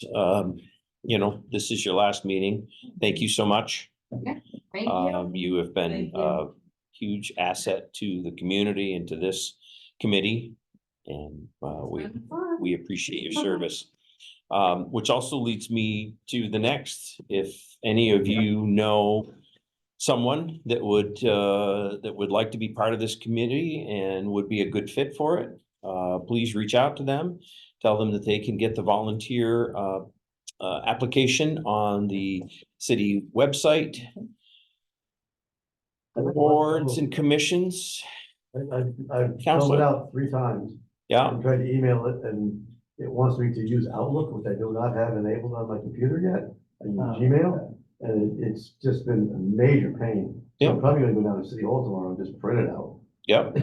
you know, this is your last meeting. Thank you so much. Thank you. You have been Thank a you. huge asset to the community and to this committee. And we appreciate your service. Which also leads me to the next. If any of you know someone that would like to be part of this committee and would be a good fit for it, please reach out to them. Tell them that they can get the volunteer application on the city website. Boards and commissions. I've filled Counselor. it out 3 times. Yeah, I'm trying to email it and it wants me to use Outlook, which I do not have enabled on my computer yet. I use Gmail, and it's just been a major pain. So I'm Yeah. probably gonna go down to City Hall tomorrow and just print it out. yep,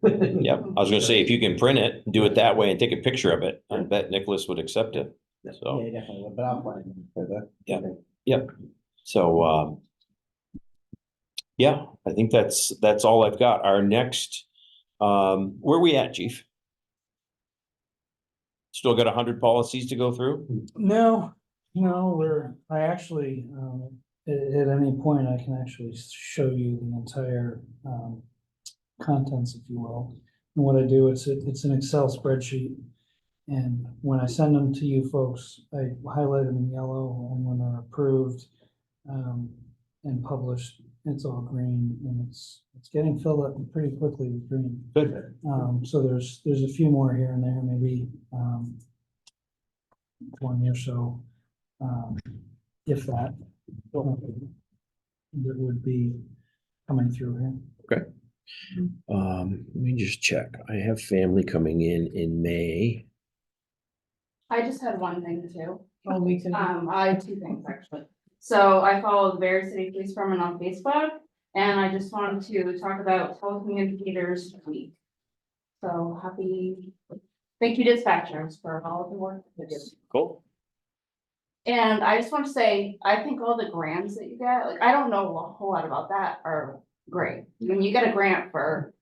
yep. I was gonna say, if you can print it, do it that way and take a picture of it, I bet Nicholas would accept it. Yeah, So, you definitely would, but I'll find them for the. yep. So, yeah, I think that's all I've got. Our next, where are we at, chief? Still got 100 policies to go through? no, I actually, at any point, I can actually show you the entire, contents, if you will. And what I do, it's an Excel spreadsheet. And when I send them to you folks, I highlight them in yellow, and when they're approved, and published it's all green and it's getting filled up pretty quickly with green. Good. So there's a few more here and there, maybe, 20 or so, if that. That would be coming through here. Let me just check. I have family coming in May. I just had one thing too. Oh, me too. I had two things actually. So I follow the Barre City Police Department on Facebook, and I just wanted to talk about telecommunicators week. So thank you dispatchers for all of the work that you do. Cool. And I just want to say, I think all the grants that you get, like, I don't know a whole lot about that, are great. When you get a grant for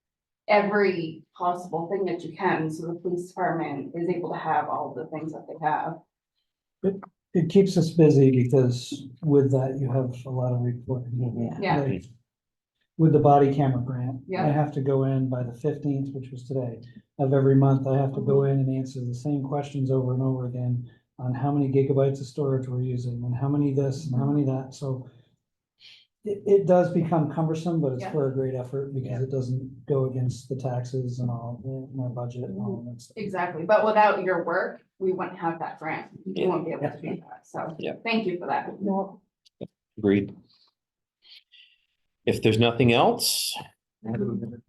every possible thing that you can, so the police department is able to have all the things that they have. It keeps us busy because with that, you have a lot of reporting. Yeah. Like, with the body camera grant, I Yeah. have to go in by the 15th, which was today, of every month. I have to go in and answer the same questions over and over again on how many gigabytes of storage we're using and how many this and how many that. So it does become cumbersome, but it's Yeah. for a great effort because it doesn't go against the taxes and all, my budget and all that stuff. Exactly, but without your work, we wouldn't have that grant. We Yeah. wouldn't be able to do that, so. Yeah. Thank you for that. Agreed. If there's nothing else,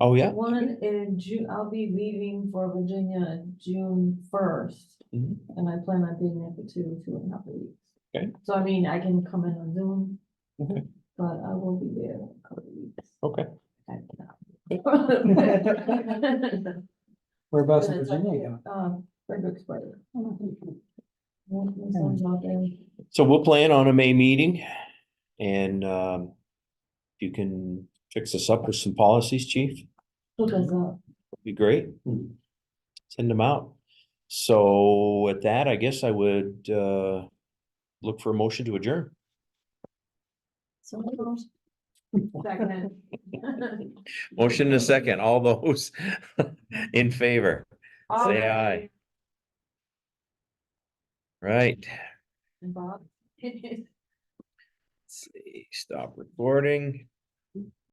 oh, yeah. One in June, I'll be leaving for Virginia June 1st. Mhm. And I plan on being there for 2.5 weeks. Okay. So I mean, I can come in on Zoom. Okay. But I will be there a couple of weeks. Okay. Whereabouts in And it's like, Virginia you Fredericksburg. My son's out there. So we'll plan on a May meeting and if you can fix us up with some policies, chief, Look us up. would be great. Send them out. So with that, I guess I would look for a motion to adjourn. So second. Motion and a second. All those in favor, say aye. Right. And Bob. Let's see, stop recording.